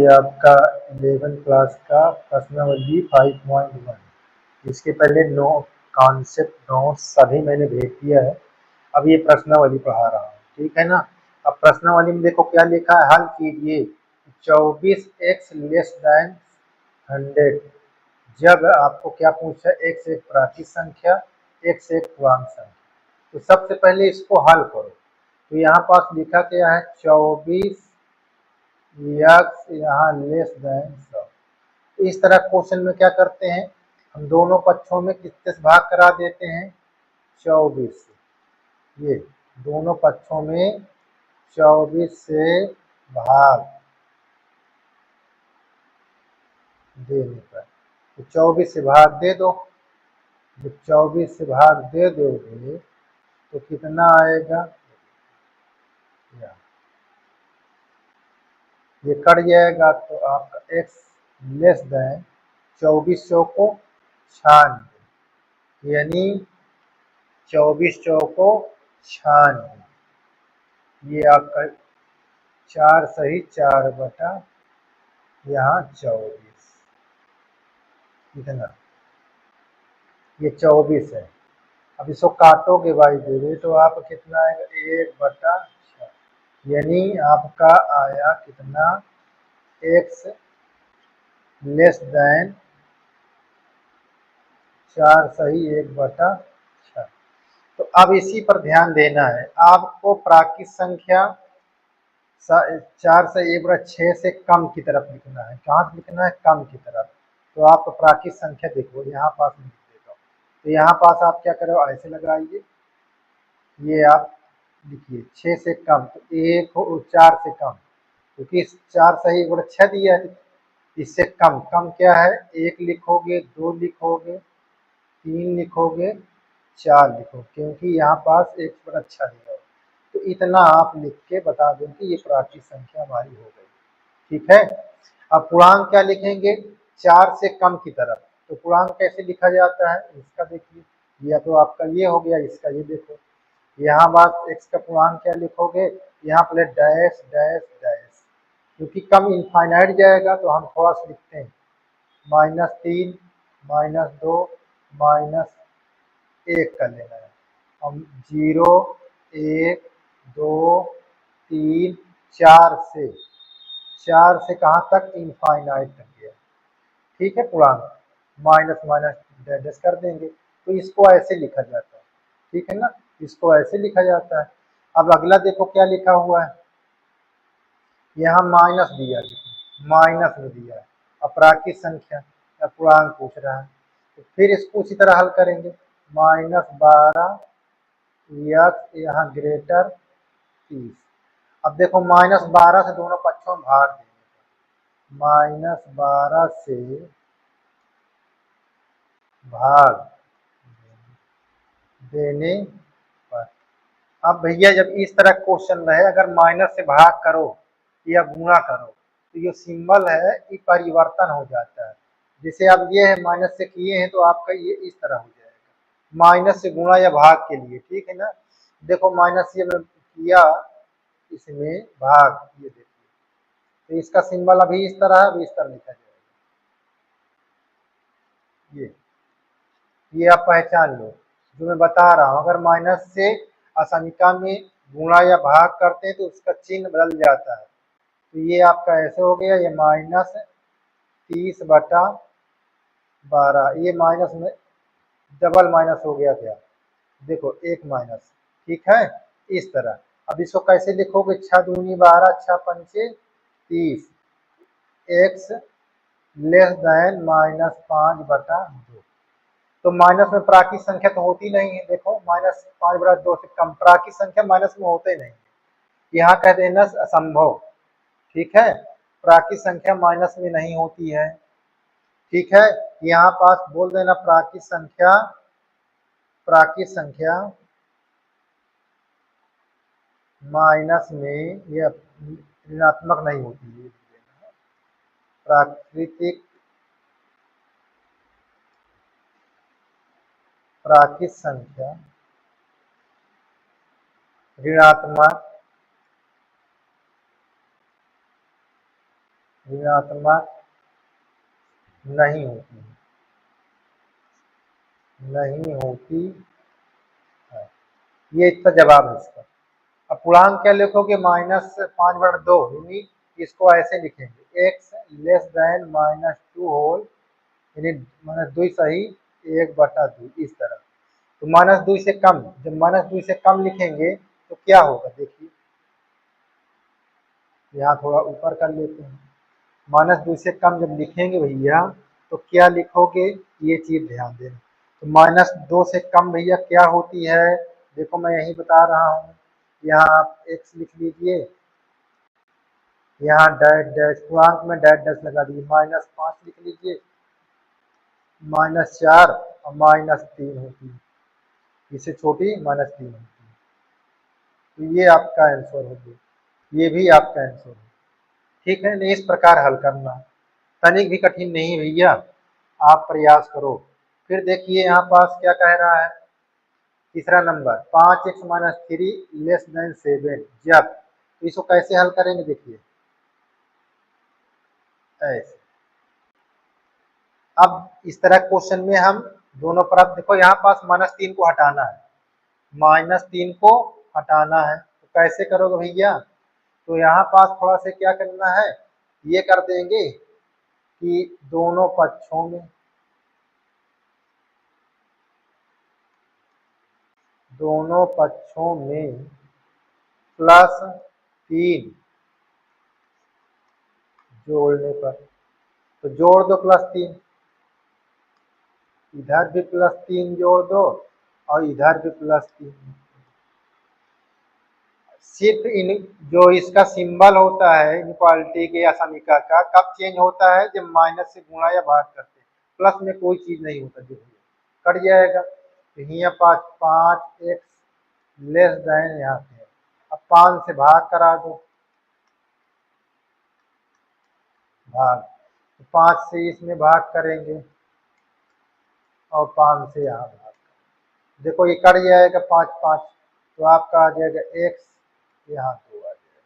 ये आपका 11 क्लास का प्रश्नावली 5.1। इसके पहले कॉन्सेप्ट नोट्स सभी मैंने भेज दिया है। अब ये प्रश्नावली पढ़ा रहा हूँ, ठीक है ना। अब प्रश्नावली में देखो क्या लिखा है, हल कीजिए। 24x less than 100। जब आपको क्या पूछा, x एक प्राचीन संख्या, x एक पूर्णांक संख्या। तो सबसे पहले इसको हल करो। तो यहाँ पास लिखा क्या है, 24 यक्स यहाँ लेस देन 100। इस तरह क्वेश्चन में क्या करते हैं, हम दोनों पक्षों में किससे भाग करा देते हैं, 24 से। ये दोनों पक्षों में 24 से भाग देने पर, तो 24 से भाग दे दो। जब 24 से भाग दे दोगे तो कितना आएगा, ये कट जाएगा। तो आपका x लेस देन 24 चौको 96, यानी 24 चौको 96। ये आपका 4 सही 4 बटा यहाँ 24, कितना, ये 24 है। अब इसको काटोगे भाई देवे तो आप कितना आएगा, 1/6, यानी आपका आया कितना, x लेस देन 4 सही 1/6। तो अब इसी पर ध्यान देना है आपको। प्राकृत संख्या 4 से 1/6 से कम की तरफ लिखना है। कहाँ लिखना है, कम की तरफ। तो आप प्राकृत संख्या देखो यहाँ पास लिख देता हूँ। तो यहाँ पास आप क्या करो, ऐसे लगाइए, ये आप लिखिए 6 से कम, तो 4 से कम, क्योंकि 4 सही 1/6 दिया है। इससे कम, कम क्या है, 1 लिखोगे, 2 लिखोगे, 3 लिखोगे, 4 लिखोगे, क्योंकि यहाँ पास 1/6 दिया है। तो इतना आप लिख के बता दें कि ये प्राकृत संख्या हमारी हो गई, ठीक है। अब पूर्णांक क्या लिखेंगे, 4 से कम की तरफ। तो पूर्णांक कैसे लिखा जाता है, इसका देखिए, या तो आपका ये हो गया, इसका ये देखो। यहाँ बात x का पूर्णांक क्या लिखोगे, यहाँ पहले डैश डैश डैश, क्योंकि कम इनफाइनाइट जाएगा तो हम थोड़ा सा लिखते हैं, -3 -2 -1 कर लेना है हम। 0 1 2 3 4 से कहाँ तक, इनफाइनाइट तक गया, ठीक है। पूर्णांक माइनस माइनस डैश कर देंगे, तो इसको ऐसे लिखा जाता है, ठीक है ना, इसको ऐसे लिखा जाता है। अब अगला देखो क्या लिखा हुआ है, यहाँ माइनस दिया, माइनस में दिया है, अपराकित संख्या या पूर्णांक पूछ रहा है। तो फिर इसको उसी तरह हल करेंगे, -12 यक्स यहाँ ग्रेटर 30। अब देखो -12 से दोनों पक्षों में भाग देंगे, -12 से भाग देने पर। अब भैया जब इस तरह क्वेश्चन रहे, अगर माइनस से भाग करो या गुणा करो तो ये सिंबल है ये परिवर्तन हो जाता है। जैसे अब ये है माइनस से किए हैं तो आपका ये इस तरह हो जाएगा, माइनस से गुणा या भाग के लिए, ठीक है ना। देखो माइनस से मैं किया, इसमें भाग, ये देखिए, तो इसका सिंबल अभी इस तरह है, अभी इस तरह लिखा जाएगा। ये आप पहचान लो जो मैं बता रहा हूँ। अगर माइनस से असंख्या में गुणा या भाग करते हैं तो उसका चिन्ह बदल जाता है। तो ये आपका ऐसे हो गया, ये -30/12, ये माइनस में डबल माइनस हो गया क्या, देखो एक माइनस, ठीक है, इस तरह। अब इसको कैसे लिखोगे, 6 दूनी 12 6 पंचे 30, x लेस देन -5/2। तो माइनस में प्राकृत संख्या तो होती नहीं है, देखो -5/2 से कम प्राकृत संख्या माइनस में होते नहीं, यहाँ कह देना असंभव, ठीक है। प्राकृत संख्या माइनस में नहीं होती है, ठीक है। यहाँ पास बोल देना प्राकृत संख्या माइनस में यह ऋणात्मक नहीं होती है। प्राकृत संख्या ऋणात्मक ऋणात्मक नहीं होती, नहीं होती है। ये इसका जवाब है इसका। अब पूर्णांक क्या लिखोगे, -5/2, यानी इसको ऐसे लिखेंगे, x लेस देन -2 होल, यानी -2 सही 1/2, इस तरह। तो -2 से कम, जब -2 से कम लिखेंगे तो क्या होगा, देखिए यहाँ थोड़ा ऊपर कर लेते हैं। -2 से कम जब लिखेंगे भैया तो क्या लिखोगे, ये चीज ध्यान देना। तो -2 से कम भैया क्या होती है, देखो मैं यही बता रहा हूँ। यहाँ आप x लिख लीजिए, यहाँ डैश डैश पूर्णांक में डैश डैश लगा दीजिए, -5 लिख लीजिए, -4 और -3 होती है, इससे छोटी -3 होती है। तो ये आपका आंसर हो गया, ये भी आपका आंसर है। ठीक है, नहीं इस प्रकार हल करना है, तनिक भी कठिन नहीं भैया, आप प्रयास करो। फिर देखिए यहाँ पास क्या कह रहा है, तीसरा नंबर 5x-3 लेस देन 7, जब, तो इसको कैसे हल करेंगे, देखिए ऐसे। अब इस तरह क्वेश्चन में हम दोनों तरफ, देखो यहाँ पास -3 को हटाना है, -3 को हटाना है, तो कैसे करोगे भैया, तो यहाँ पास थोड़ा से क्या करना है, ये कर देंगे कि दोनों पक्षों में, दोनों पक्षों में +3 जोड़ने पर, तो जोड़ दो +3, इधर भी +3 जोड़ दो और इधर भी +3। सिर्फ इन जो इसका सिंबल होता है इनक्वालिटी के या समीकरण का, कब चेंज होता है, जब माइनस से गुणा या भाग करते हैं, प्लस में कोई चीज नहीं होता, जो कट जाएगा। तो यहाँ पास 5x लेस देन, यहाँ पे अब 5 से भाग करा दो, भाग, तो 5 से इसमें भाग करेंगे और 5 से यहाँ भाग, देखो ये कट जाएगा 5 5, तो आपका आ जाएगा x, यहाँ 2 आ जाएगा।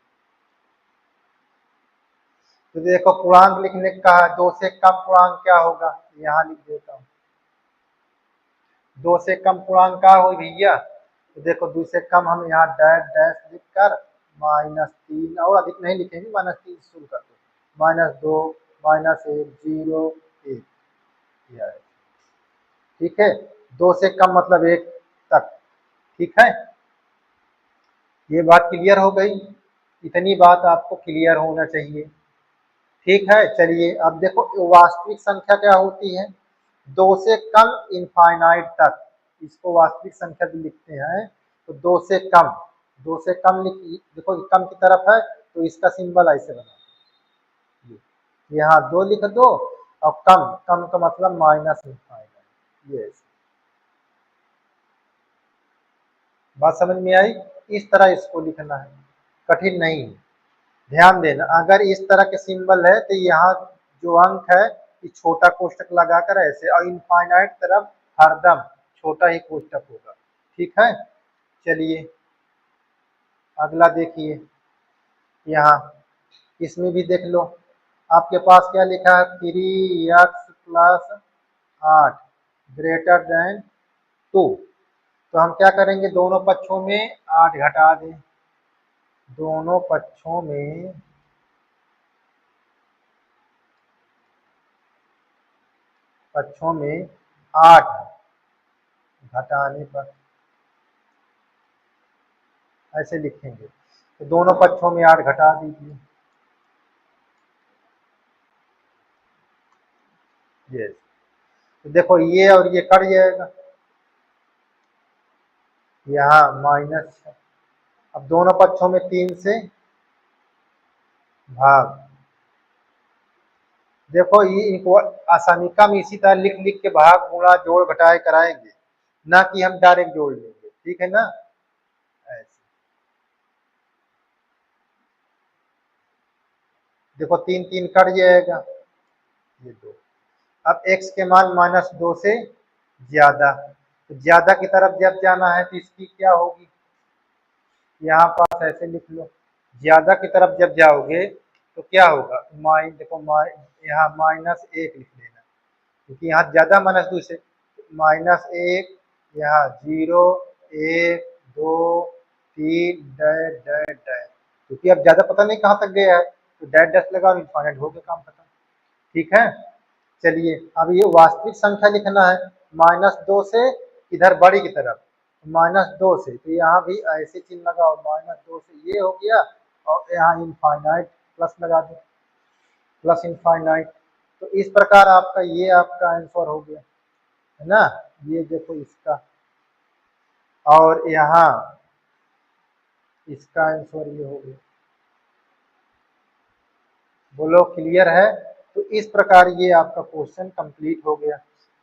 तो देखो पूर्णांक लिखने का है, 2 से कम पूर्णांक क्या होगा, यहाँ लिख देता हूँ, 2 से कम पूर्णांक क्या हो भैया, तो देखो 2 से कम हम यहाँ डैश डैश लिख कर -3, और अधिक नहीं लिखेंगे, -3 शुरू कर दो, -2 -1 0 1, ठीक है, 2 से कम मतलब 1 तक, ठीक है। ये बात क्लियर हो गई, इतनी बात आपको क्लियर होना चाहिए, ठीक है। चलिए अब देखो वास्तविक संख्या क्या होती है, 2 से कम इनफाइनाइट तक, इसको वास्तविक संख्या भी लिखते हैं, तो 2 से कम, 2 से कम लिखिए, देखो कम की तरफ है तो इसका सिंबल ऐसे बना, यहाँ 2 लिख दो, और कम, कम का मतलब माइनस इनफाइनाइट, ये बात समझ में आई। इस तरह इसको लिखना है, कठिन नहीं है, ध्यान देना। अगर इस तरह के सिंबल है तो यहाँ जो अंक है ये छोटा कोष्टक लगाकर ऐसे, और इनफाइनाइट तरफ हरदम छोटा ही कोष्टक होगा, ठीक है। चलिए अगला देखिए, यहाँ इसमें भी देख लो, आपके पास क्या लिखा है, 3x+8 ग्रेटर देन 2, तो हम क्या करेंगे, दोनों पक्षों में 8 घटा दें, दोनों पक्षों में पक्षों में 8 घटाने पर ऐसे लिखेंगे, तो दोनों पक्षों में 8 घटा दीजिए, ये तो देखो ये और ये कट जाएगा, यहाँ माइनस, अब दोनों पक्षों में 3 से भाग, देखो ये इनको आसानिका में इसी तरह लिख लिख के भाग गुणा जोड़ घटाए कराएंगे, ना कि हम डायरेक्ट जोड़ लेंगे, ठीक है ना, ऐसे देखो 3 3 कट जाएगा, ये 2, अब x के मान -2 से ज्यादा, तो ज्यादा की तरफ जब जाना है तो इसकी क्या होगी, यहाँ पास ऐसे लिख लो, ज्यादा की तरफ जब जाओगे तो क्या होगा, देखो यहाँ -1 लिख लेना, क्योंकि यहाँ ज़्यादा -2 से -1, यहाँ 0 1 2 3 डैश डैश डैश, क्योंकि अब ज़्यादा पता नहीं कहाँ तक गया है, तो डैश डैश लगा और इनफाइनाइट हो गया काम खत्म। ठीक है, चलिए अब ये वास्तविक संख्या लिखना है -2 से इधर बड़ी की तरफ, -2 से, तो यहाँ भी ऐसे चिन्ह लगाओ, -2 से ये हो गया और यहाँ इनफाइनाइट प्लस लगा दो, प्लस इनफाइनाइट। तो इस प्रकार आपका ये आपका आंसर हो गया, है ना, ये देखो इसका, और यहाँ इसका आंसर ये हो गया। बोलो क्लियर है? तो इस प्रकार ये आपका क्वेश्चन कंप्लीट हो गया।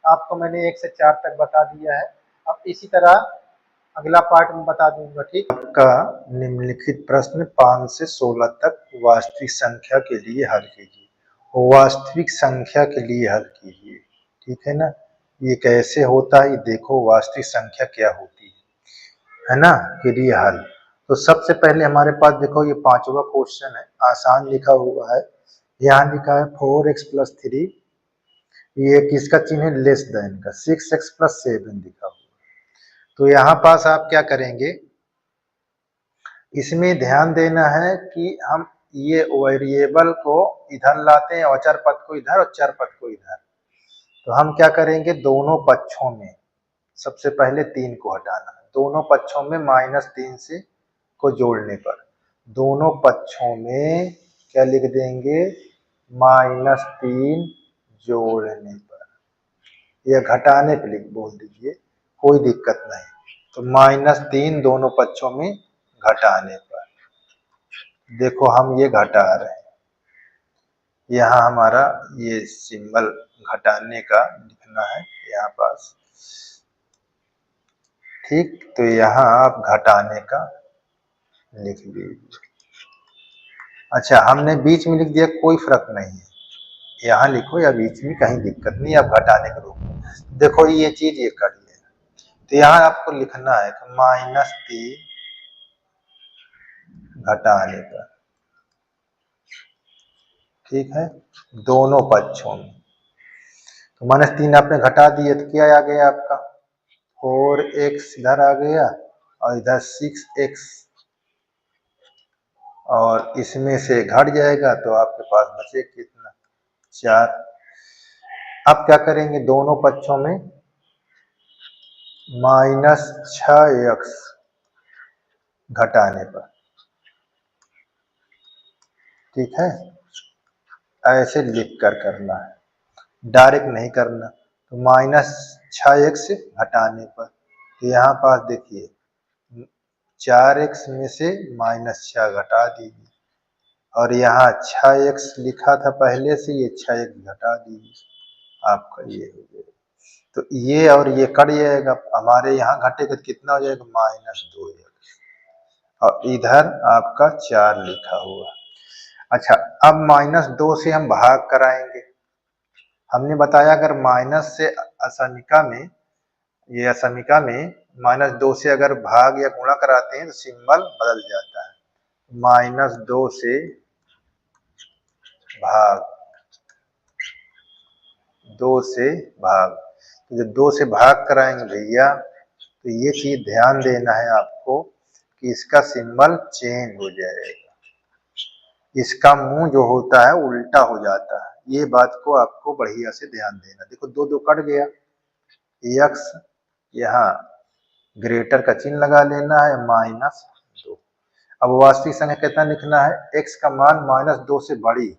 आपको मैंने 1 से 4 तक बता दिया है। अब इसी तरह अगला पार्ट में बता दूंगा। ठीक, आपका निम्नलिखित प्रश्न 5 से 16 तक वास्तविक संख्या के लिए हल कीजिए। वास्तविक संख्या के लिए हल कीजिए, ठीक है ना। ये कैसे होता है, ये देखो वास्तविक संख्या क्या होती है ना, के लिए हल। तो सबसे पहले हमारे पास देखो ये 5वां क्वेश्चन है, आसान लिखा हुआ है। यहाँ लिखा है 4x + 3, ये किसका चिन्ह है, लेस देन का, 6x + 7 लिखा हुआ। तो यहाँ पास आप क्या करेंगे, इसमें ध्यान देना है कि हम ये वेरिएबल को इधर लाते हैं, अचर पद को इधर और चर पद को इधर। तो हम क्या करेंगे, दोनों पक्षों में सबसे पहले 3 को हटाना है, दोनों पक्षों में -3 से को जोड़ने पर, दोनों पक्षों में क्या लिख देंगे, -3 जोड़ने पर, या घटाने पर लिख बोल दीजिए, कोई दिक्कत नहीं। तो -3 दोनों पक्षों में घटाने पर, देखो हम ये घटा रहे हैं, यहाँ हमारा ये सिंबल घटाने का लिखना है यहाँ पास। ठीक, तो यहाँ आप घटाने का लिख लीजिए। अच्छा, हमने बीच में लिख दिया, कोई फर्क नहीं है, यहाँ लिखो या बीच में, कहीं दिक्कत नहीं, आप घटाने के रूप में देखो ये चीज ये कर लेना। तो यहाँ आपको लिखना है कि -3 घटाने पर, ठीक है, दोनों पक्षों में। तो -3 आपने घटा दिए तो क्या आ गया आपका, 4x इधर आ गया और इधर 6x, और इसमें से घट जाएगा तो आपके पास बचे कितना, 4। अब क्या करेंगे, दोनों पक्षों में -6x घटाने पर, ठीक है, ऐसे लिख कर करना है, डायरेक्ट नहीं करना। तो -6x घटाने पर, तो यहाँ पास देखिए 4x में से -6 घटा दीजिए, और यहाँ 6x लिखा था पहले से, ये 6x घटा दीजिए, आपका ये हो जाएगा। तो ये और ये कट जाएगा, हमारे यहाँ घटेगा तो कितना हो जाएगा, -2x, और इधर आपका 4 लिखा हुआ। अच्छा, अब -2 से हम भाग कराएंगे। हमने बताया अगर माइनस से असमिका में, ये असमिका में -2 से अगर भाग या गुणा कराते हैं तो सिंबल बदल जाता है। -2 से भाग, 2 से भाग, तो जब 2 से भाग कराएंगे भैया, तो ये चीज ध्यान देना है आपको कि इसका सिंबल चेंज हो जाएगा, इसका मुंह जो होता है उल्टा हो जाता है। ये बात को आपको बढ़िया से ध्यान देना। देखो 2 2 कट गया, x यहाँ ग्रेटर का चिन्ह लगा लेना है, -2। अब वास्तविक संख्या कितना लिखना है, x का मान -2 से बड़ी,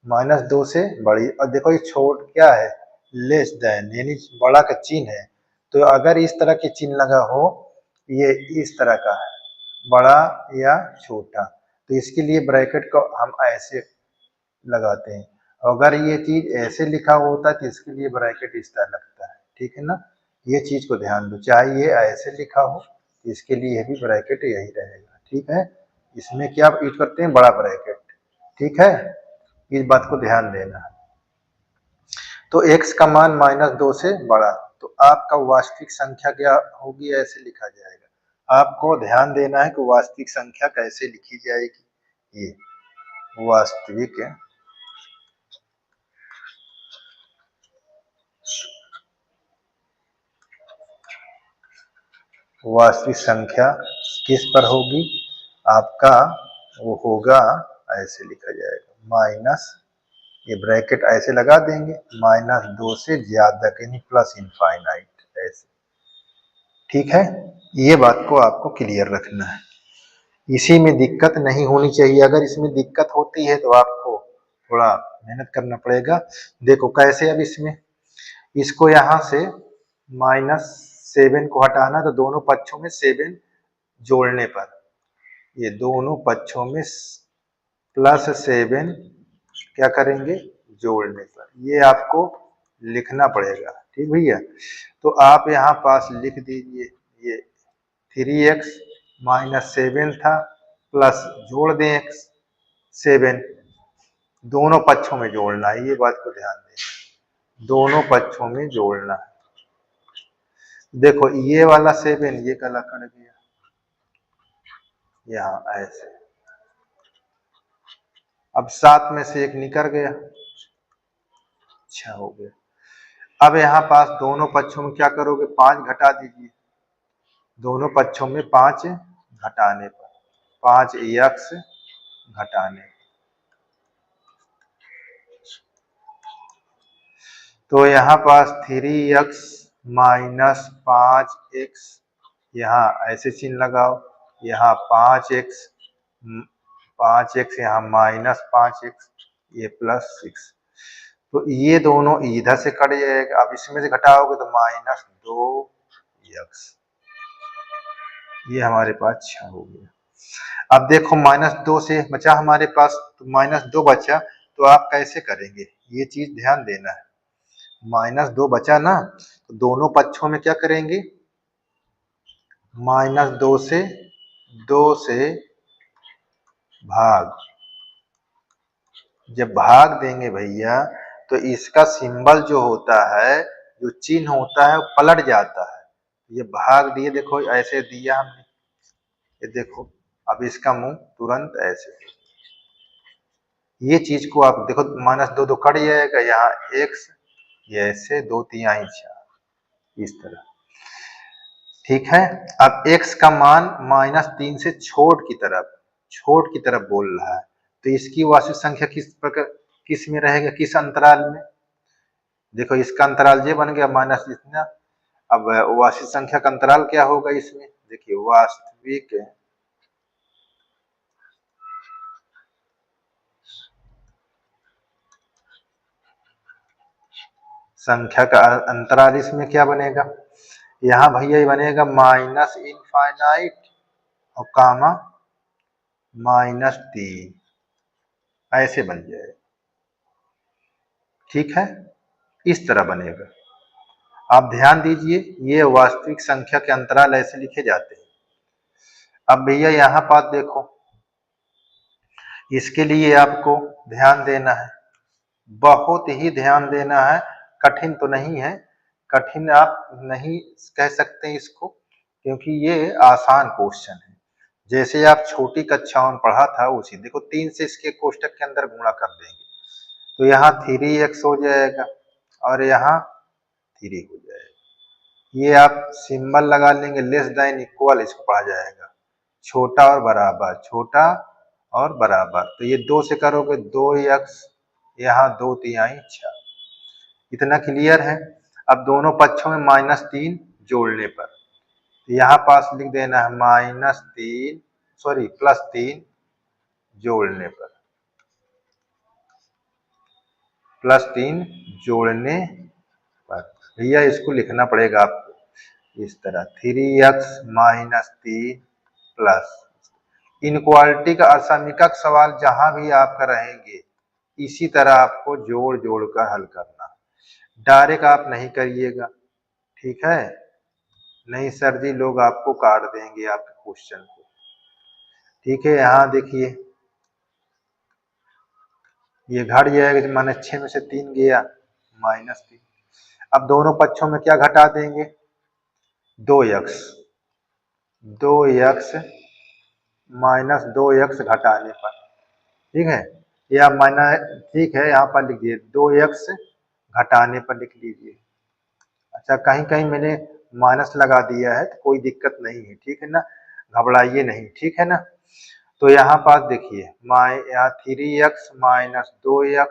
-2 से बड़ी, और देखो ये छोट क्या है, लेस देन, यानी बड़ा का चिन्ह है। तो अगर इस तरह के चिन्ह लगा हो, ये इस तरह का है, बड़ा या छोटा, तो इसके लिए ब्रैकेट को हम ऐसे लगाते हैं। अगर ये चीज ऐसे लिखा होता है तो इसके लिए ब्रैकेट इस तरह लगता है, ठीक है ना। ये चीज को ध्यान दो, चाहे ये ऐसे लिखा हो, इसके लिए भी ब्रैकेट यही रहेगा, ठीक है। इसमें क्या यूज करते हैं, बड़ा ब्रैकेट, ठीक है, इस बात को ध्यान देना। तो x का मान -2 से बड़ा, तो आपका वास्तविक संख्या क्या होगी, ऐसे लिखा जाएगा। आपको ध्यान देना है कि वास्तविक संख्या कैसे लिखी जाएगी। ये वास्तविक वास्तविक संख्या किस पर होगी आपका, वो होगा ऐसे लिखा जाएगा माइनस, ये ब्रैकेट ऐसे लगा देंगे, -2 से ज्यादा यानी प्लस इनफाइनाइट ऐसे। ठीक है, ये बात को आपको क्लियर रखना है, इसी में दिक्कत नहीं होनी चाहिए। अगर इसमें दिक्कत होती है तो आपको थोड़ा मेहनत करना पड़ेगा। देखो कैसे, अब इसमें इसको यहां से -7 को हटाना, तो दोनों पक्षों में 7 जोड़ने पर, ये दोनों पक्षों में +7 क्या करेंगे, जोड़ने पर, ये आपको लिखना पड़ेगा। ठीक भैया, तो आप यहाँ पास लिख दीजिए, ये 3x -7 था, प्लस जोड़ दें x 7, दोनों पक्षों में जोड़ना है, ये बात को ध्यान दें, दोनों पक्षों में जोड़ना है। देखो ये वाला 7 ये कला कट गया यहाँ ऐसे, अब 7 में से 1 निकल गया, अच्छा हो गया। अब यहाँ पास दोनों पक्षों में क्या करोगे, 5 घटा दीजिए, दोनों पक्षों में 5 घटाने पर, 5x घटाने, तो यहाँ पास 3x -5x, यहाँ ऐसे चिन्ह लगाओ, यहाँ 5x, 5x यहाँ -5x, ये +6, तो ये दोनों इधर से कट जाएगा। अब इसमें से घटाओगे तो -2x, ये हमारे पास 6 हो गया। अब देखो -2 से बचा हमारे पास, तो -2 बचा, तो आप कैसे करेंगे, ये चीज ध्यान देना है। -2 बचा ना, तो दोनों पक्षों में क्या करेंगे, -2 से 2 से भाग, जब भाग देंगे भैया तो इसका सिंबल जो होता है, जो चिन्ह होता है, वो पलट जाता है। ये भाग दिए, देखो ऐसे दिया हमने, ये देखो, अब इसका मुंह तुरंत ऐसे, ये चीज को आप देखो, -2 कट जाएगा, यहाँ x, ये ऐसे 2 3 4, इस तरह। ठीक है, अब x का मान -3 से छोट की तरफ बोल रहा है, तो इसकी वास्तविक संख्या किस प्रकार, किस में रहेगा, किस अंतराल में, देखो इसका अंतराल ये बन गया माइनस इतना। अब वास्तविक संख्या का अंतराल क्या होगा इसमें, देखिए वास्तविक संख्या का अंतराल इसमें क्या बनेगा, यहाँ भैया ये बनेगा -∞ और कामा -3, ऐसे बन जाए। ठीक है, इस तरह बनेगा, आप ध्यान दीजिए, ये वास्तविक संख्या के अंतराल ऐसे लिखे जाते हैं। अब भैया यहाँ पास देखो, इसके लिए आपको ध्यान देना है, बहुत ही ध्यान देना है, कठिन तो नहीं है, कठिन आप नहीं कह सकते इसको, क्योंकि ये आसान क्वेश्चन है। जैसे आप छोटी कक्षाओं में पढ़ा था उसी, देखो 3 से इसके कोष्टक के अंदर गुणा कर देंगे, तो यहाँ 3x हो जाएगा और यहाँ 3 हो जाएगा, ये आप सिंबल लगा लेंगे, लेस देन इक्वल इसको पढ़ा जाएगा, छोटा और बराबर, छोटा और बराबर, तो ये 2 से करोगे 2x, यहाँ 2 3 6, इतना क्लियर है। अब दोनों पक्षों में -3 जोड़ने पर, तो यहाँ पास लिख देना है +3 जोड़ने पर, +3 जोड़ने पर, भैया इसको लिखना पड़ेगा आपको इस तरह, 3x -3 प्लस, इनक्वालिटी का असमीकक सवाल जहां भी आपका रहेंगे, इसी तरह आपको जोड़ जोड़ कर हल करना, डायरेक्ट आप नहीं करिएगा। ठीक है, नहीं सर जी लोग आपको काट देंगे आपके क्वेश्चन को। ठीक है, यहाँ देखिए ये घट जाएगा, -6 में से 3 गया, -3, अब दोनों पक्षों में क्या घटा देंगे, 2x, 2x -2x घटाने पर, ठीक है, या माइनस, ठीक है, यहाँ पर लिख दिए 2x घटाने पर लिख लीजिए। अच्छा, कहीं कहीं मैंने माइनस लगा दिया है तो कोई दिक्कत नहीं है, ठीक है ना, घबराइए नहीं, ठीक है ना। तो यहाँ पास देखिए यहाँ 3x माइनस 2x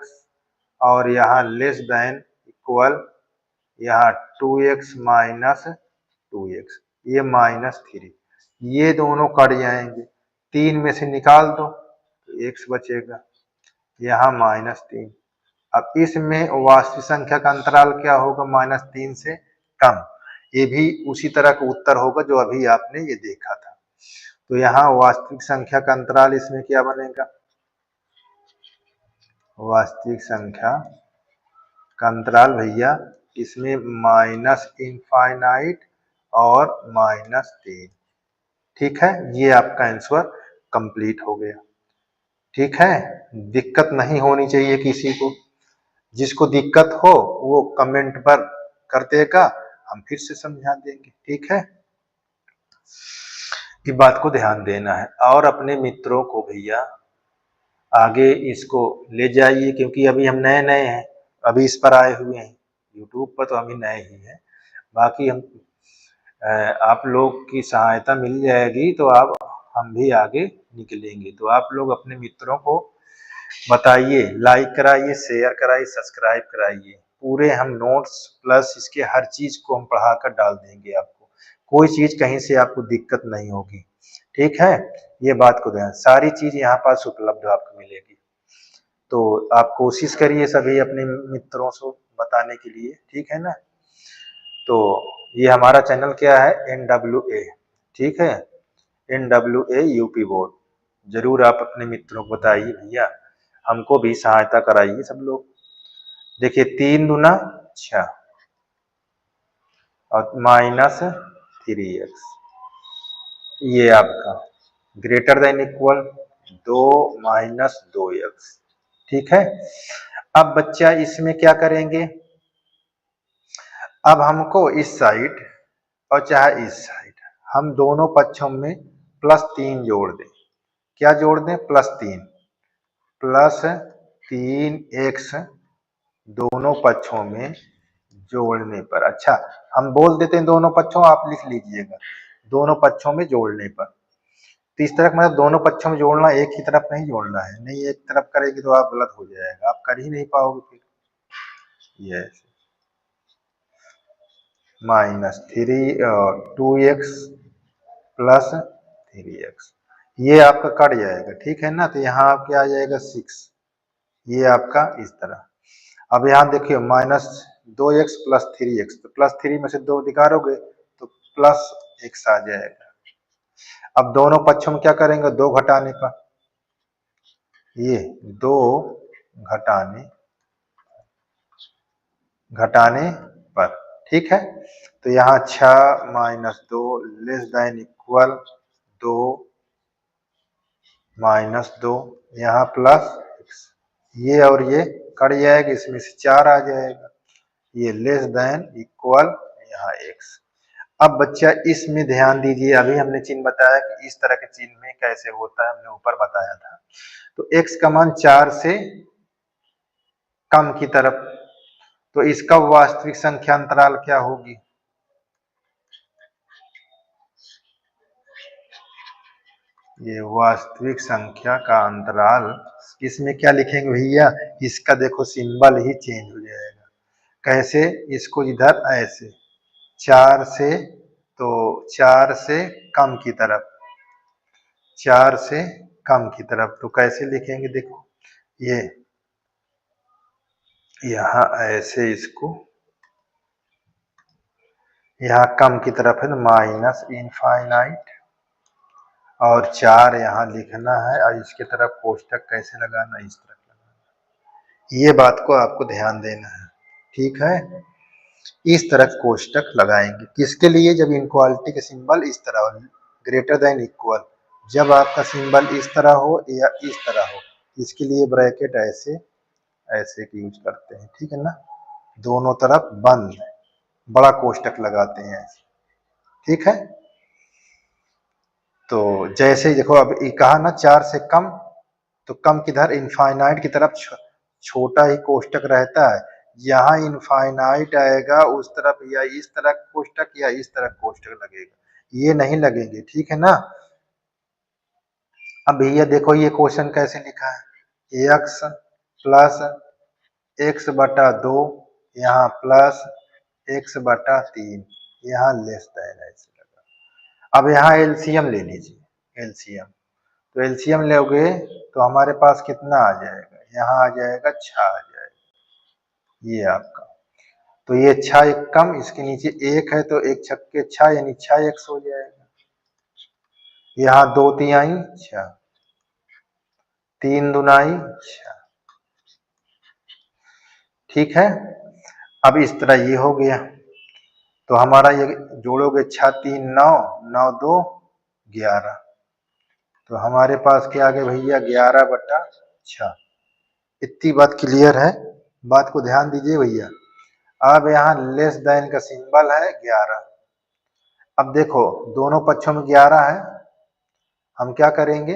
और यहाँ लेस देन इक्वल यहाँ 2x माइनस 2x, ये -3, ये दोनों कट जाएंगे, 3 में से निकाल दो तो x बचेगा, यहाँ -3। अब इसमें वास्तविक संख्या का अंतराल क्या होगा, -3 से कम, ये भी उसी तरह का उत्तर होगा जो अभी आपने ये देखा था। तो यहाँ वास्तविक संख्या का अंतराल इसमें क्या बनेगा, वास्तविक संख्या का अंतराल भैया इसमें -∞ और -3, ठीक है, ये आपका आंसर कंप्लीट हो गया, ठीक है। दिक्कत नहीं होनी चाहिए किसी को, जिसको दिक्कत हो वो कमेंट पर कर देगा, हम फिर से समझा देंगे, ठीक है। इस बात को ध्यान देना है और अपने मित्रों को भैया आगे इसको ले जाइए, क्योंकि अभी हम नए नए हैं, अभी इस पर आए हुए हैं, यूट्यूब पर तो अभी नए ही हैं, बाकी आप लोग की सहायता मिल जाएगी तो हम भी आगे निकलेंगे। तो आप लोग अपने मित्रों को बताइए, लाइक कराइए, शेयर कराइए, सब्सक्राइब कराइए, पूरे हम नोट्स प्लस इसके हर चीज को हम पढ़ाकर डाल देंगे, आपको कोई चीज कहीं से आपको दिक्कत नहीं होगी, ठीक है। ये बात को ध्यान, सारी चीज यहाँ पास उपलब्ध आपको मिलेगी, तो आप कोशिश करिए सभी अपने मित्रों से बताने के लिए, ठीक है ना। तो ये हमारा चैनल क्या है, NWA, ठीक है, NWA यूपी बोर्ड, जरूर आप अपने मित्रों को बताइए भैया, हमको भी सहायता कराइए सब लोग। देखिए 3 दूना 6 और -3x, ये आपका ग्रेटर देन इक्वल 2 - 2x, ठीक है। अब बच्चा इसमें क्या करेंगे, अब हमको इस साइड और चाहे इस साइड हम दोनों पक्षों में +3 जोड़ दें, क्या जोड़ दें, +3x दोनों पक्षों में जोड़ने पर। अच्छा, हम बोल देते हैं दोनों पक्षों, आप लिख लीजिएगा दोनों पक्षों में जोड़ने पर। तो इस तरह मतलब दोनों पक्षों में जोड़ना, एक ही तरफ नहीं जोड़ना है, नहीं एक तरफ करेंगे तो आप गलत हो जाएगा, आप कर ही नहीं पाओगे फिर। ये -3 और 2x +3x, ये आपका कट जाएगा, ठीक है ना। तो यहाँ क्या आ जाएगा 6, ये आपका इस तरह। अब यहाँ देखिए -2x +3x, तो +3 में से 2 निकालोगे तो +x आ जाएगा। अब दोनों पक्षों में क्या करेंगे, 2 घटाने पर, ये 2 घटाने पर, ठीक है। तो यहाँ 6 - 2 लेस देन इक्वल 2 -2, यहाँ +x, ये और ये कट जाएगा, इसमें से 4 आ जाएगा, ये लेस देन इक्वल यहाँ x। अब बच्चा इसमें ध्यान दीजिए, अभी हमने चिन्ह बताया कि इस तरह के चिन्ह में कैसे होता है, हमने ऊपर बताया था। तो x का मान 4 से कम की तरफ, तो इसका वास्तविक संख्या अंतराल क्या होगी, ये वास्तविक संख्या का अंतराल, इसमें क्या लिखेंगे भैया, इसका देखो सिंबल ही चेंज हो जाएगा, कैसे, इसको इधर ऐसे 4 से, तो 4 से कम की तरफ, 4 से कम की तरफ, तो कैसे लिखेंगे, देखो ये यहाँ ऐसे, इसको यहाँ कम की तरफ है -∞, और 4 यहाँ लिखना है, और इसके तरफ कोष्टक कैसे लगाना, इस तरफ लगाना, ये बात को आपको ध्यान देना है, ठीक है। इस तरह कोष्टक लगाएंगे, किसके लिए, जब इनक्वालिटी के सिंबल इस तरह हो, ग्रेटर देन इक्वल, जब आपका सिंबल इस तरह हो या इस तरह हो, इसके लिए ब्रैकेट ऐसे ऐसे की यूज करते हैं, ठीक है ना, दोनों तरफ बंद, बड़ा कोष्टक लगाते हैं ऐसे, ठीक है। तो जैसे देखो अब ये कहा ना 4 से कम, तो कम किधर, इनफाइनाइट की तरफ छोटा ही कोष्टक रहता है। यहाँ इनफाइनाइट आएगा उस तरफ, या इस तरह कोष्टक या इस तरह कोष्टक लगेगा, ये नहीं लगेंगे, ठीक है ना। अब भैया देखो ये क्वेश्चन कैसे लिखा है, x प्लस एक्स बटा 2, यहाँ प्लस एक्स बटा 3, यहाँ लेस देन ऐसे लगा। अब यहाँ एलसीएम ले लीजिए, एलसीएम, तो एलसीएम लोगे तो हमारे पास कितना आ जाएगा, यहाँ आ जाएगा 6 आ जाएगा, ये आपका। तो ये 6 एक कम, इसके नीचे 1 है, तो 1 छक्के 6 यानी 6 एक्स हो जाएगा। यहाँ 2 तिहाई 6, 3 दुनाई 6, ठीक है। अब इस तरह ये हो गया, तो हमारा ये जोड़ोगे 6 3 9, 9 2 11, तो हमारे पास क्या आ गया भैया 11 बटा 6। इतनी बात क्लियर है, बात को ध्यान दीजिए भैया। अब यहाँ लेस देन का सिंबल है 11। अब देखो दोनों पक्षों में 11 है, हम क्या करेंगे,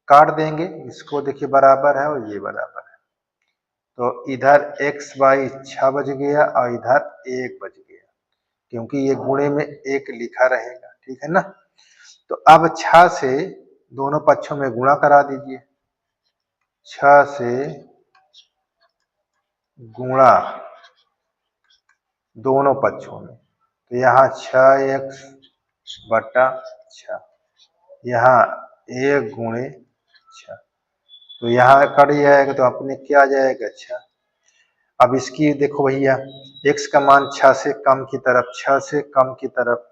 काट देंगे इसको, देखिए बराबर है और ये बराबर है, तो इधर x बाई 6 बच गया और इधर 1 बच गया, क्योंकि ये गुणे में 1 लिखा रहेगा, ठीक है ना। तो अब 6 से दोनों पक्षों में गुणा करा दीजिए, 6 से गुणा दोनों पक्षों में, तो यहाँ 6x बटा 6, यहाँ 1 गुणे 6, तो यहाँ कट जाएगा, तो अपने क्या आ जाएगा 6। अब इसकी देखो भैया x का मान 6 से कम की तरफ, 6 से कम की तरफ,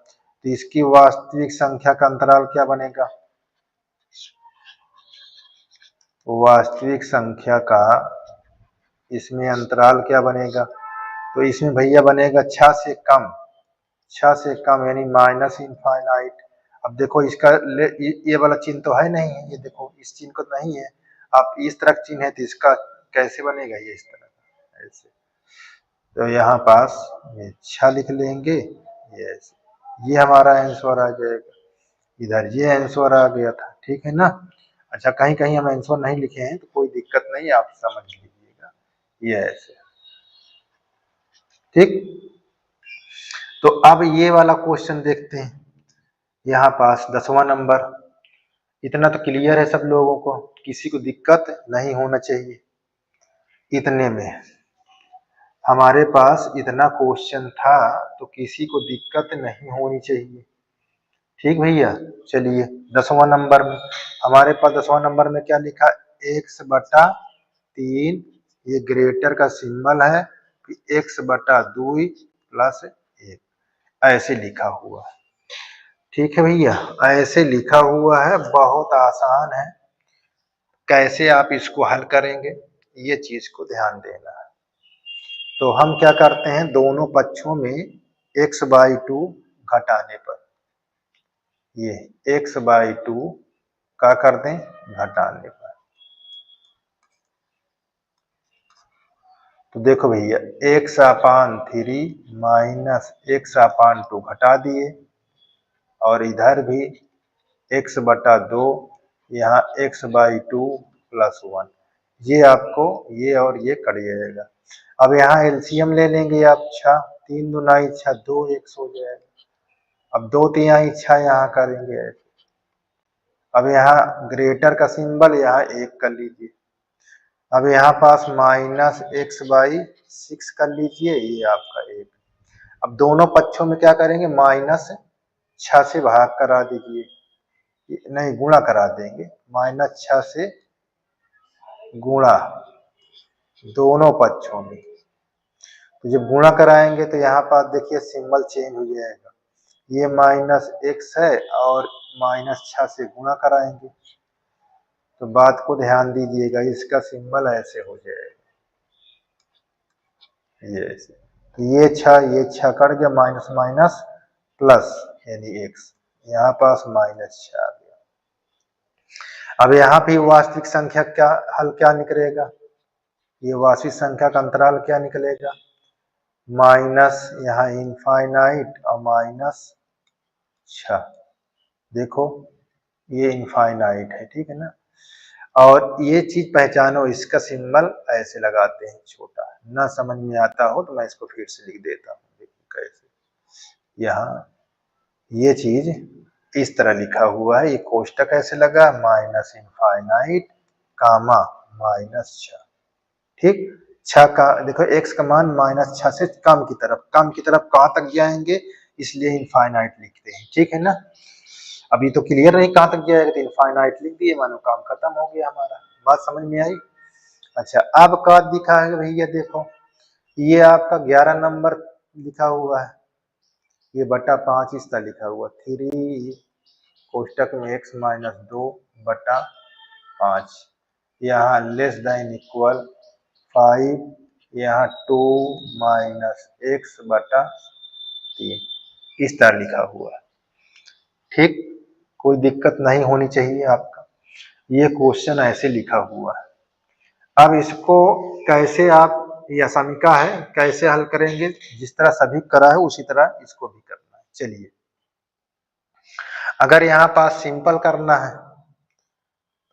तो इसकी वास्तविक संख्या का अंतराल क्या बनेगा, वास्तविक संख्या का इसमें अंतराल क्या बनेगा, तो इसमें भैया बनेगा 6 से कम, 6 से कम यानी माइनस इनफाइनाइट। अब देखो इसका ये वाला चिन्ह तो है नहीं है, ये देखो इस चिन्ह को नहीं है, आप इस तरह चिन्ह है, तो इसका कैसे बनेगा, ये इस तरह ऐसे, तो यहाँ पास ये 6 लिख लेंगे, ये ऐसे, ये हमारा आंसर आ जाएगा, इधर ये आंसर आ गया था, ठीक है ना। अच्छा कहीं कहीं हम आंसर नहीं लिखे हैं तो कोई दिक्कत नहीं, आप समझ लीजिएगा, ये ऐसे, ठीक। तो अब ये वाला क्वेश्चन देखते हैं, यहाँ पास 10वां नंबर, इतना तो क्लियर है सब लोगों को, किसी को दिक्कत नहीं होना चाहिए। इतने में हमारे पास इतना क्वेश्चन था तो किसी को दिक्कत नहीं होनी चाहिए, ठीक भैया। चलिए 10वां नंबर में हमारे पास 10वां नंबर में क्या लिखा, x बटा 3, ये ग्रेटर का सिंबल है, x बटा 2 प्लस 1, ऐसे लिखा हुआ है, ठीक है भैया, ऐसे लिखा हुआ है, बहुत आसान है। कैसे आप इसको हल करेंगे ये चीज को ध्यान देना है। तो हम क्या करते हैं, दोनों पक्षों में x/2 घटाने पर, ये x/2 का कर दें घटाने पर, तो देखो भैया x/3 माइनस x/2 घटा दिए, और इधर भी x बटा 2, यहाँ x/2 प्लस 1, ये आपको ये और ये कट जाएगा। अब यहाँ एलसीएम ले लेंगे आप, 6 3 दुनाई 6, 2 एक्स हो जाएगा। अब 2 तिहाई 6 यहाँ करेंगे, अब यहाँ ग्रेटर का सिंबल यहाँ 1 कर लीजिए, अब यहाँ पास माइनस x/6 कर लीजिए, ये आपका 1। अब दोनों पक्षों में क्या करेंगे, माइनस 6 से भाग करा दीजिए, नहीं गुणा करा देंगे, माइनस 6 से गुणा दोनों पक्षों में, तो जब गुणा कराएंगे तो यहाँ पास देखिए सिंबल चेंज हो जाएगा, ये माइनस x है और माइनस 6 से गुणा कराएंगे, तो बात को ध्यान दीजिएगा, इसका सिंबल ऐसे हो जाएगा, ये ऐसे, तो ये 6 कट गया, माइनस माइनस प्लस यानी x, यहाँ पास माइनस 6 आ गया। अब यहाँ पे वास्तविक संख्या क्या हल क्या निकलेगा, ये वास्तविक संख्या का अंतराल क्या निकलेगा, माइनस यहाँ इनफाइनाइट और माइनस 6, देखो ये इनफाइनाइट है, ठीक है ना, और ये चीज पहचानो, इसका सिंबल ऐसे लगाते हैं छोटा, ना समझ में आता हो तो मैं इसको फिर से लिख देता हूँ, देखो कैसे। यहाँ ये चीज इस तरह लिखा हुआ है, ये कोष्टक ऐसे लगा, माइनस इनफाइनाइट कामा -6, ठीक। 6 का देखो x का मान -6 से कम की तरफ कहां तक जाएंगे, इसलिए इनफाइनाइट लिखते हैं, ठीक है ना। अभी तो क्लियर नहीं कहां तक जाएगा, तो इनफाइनाइट लिख दिए, मानो काम खत्म हो गया हमारा। बात समझ में आई। अच्छा, अब का दिखा है भैया, देखो ये आपका 11 नंबर लिखा हुआ है, ये बटा 5 इस तरह लिखा हुआ, 3 कोष्टक में x -2 बटा 5, यहाँ लेस देन इक्वल 5, यहाँ 2 -x बटा 3, इस तरह लिखा हुआ है, ठीक। कोई दिक्कत नहीं होनी चाहिए आपका, ये क्वेश्चन ऐसे लिखा हुआ है। अब इसको कैसे आप, यह समीका है, कैसे हल करेंगे, जिस तरह सभी करा है उसी तरह इसको भी करना है। चलिए, अगर यहाँ पास सिंपल करना है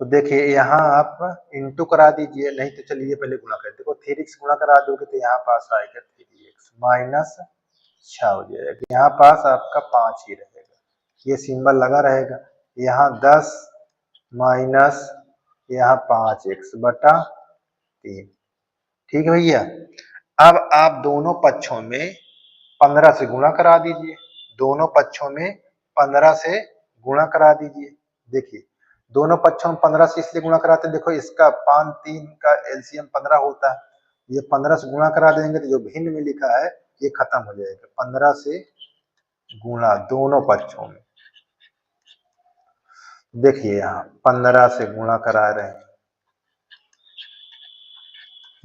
तो देखिए यहाँ आप इंटू करा दीजिए, नहीं तो चलिए पहले गुणा कर, देखो 3x गुणा करा दोगे तो यहाँ पास आएगा 3x -6 हो जाएगा, यहाँ पास आपका 5 ही रहेगा, ये सिंबल लगा रहेगा, यहाँ 10 माइनस यहाँ 5x बटा 3, ठीक है भैया। अब आप दोनों पक्षों में 15 से गुणा करा दीजिए, दोनों पक्षों में 15 से गुणा करा दीजिए। देखिए दोनों पक्षों में 15 से इसलिए गुणा कराते हैं, देखो इसका 5 3 का एलसीएम 15 होता है, ये 15 से गुणा करा देंगे तो जो भिन्न में लिखा है ये खत्म हो जाएगा, 15 से गुणा दोनों पक्षों में। देखिए यहाँ 15 से गुणा करा रहे हैं,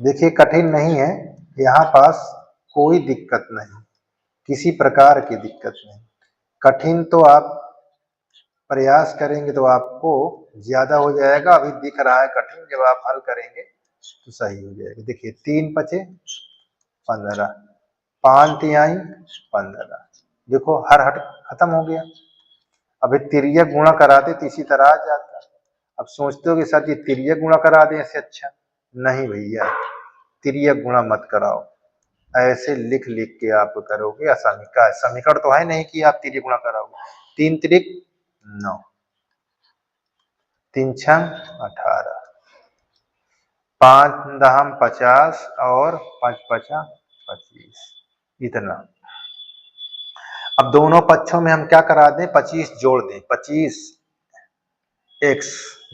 देखिए कठिन नहीं है, यहाँ पास कोई दिक्कत नहीं, किसी प्रकार की दिक्कत नहीं। कठिन तो आप प्रयास करेंगे तो आपको ज्यादा हो जाएगा, अभी दिख रहा है कठिन, जब आप हल करेंगे तो सही हो जाएगा। देखिए 3 × 5 = 15, 5 × 3 = 15, देखो हर हट खत्म हो गया। अभी तिर्यक गुणा कराते तो इसी तरह आ जाता। अब सोचते हो कि सर जी तिर्यक गुणा करा दें इससे अच्छा, नहीं भैया, तिर्यक गुणा मत कराओ, ऐसे लिख लिख के आप करोगे, समीका है, समीकरण तो है नहीं कि आप तिर्यक गुणा कराओगे। 3 × 3 = 9, 3 × 6 = 18, 5 × 10 = 50 और 5 × 5 = 25, इतना। अब दोनों पक्षों में हम क्या करा दें, 25 जोड़ दें, 25x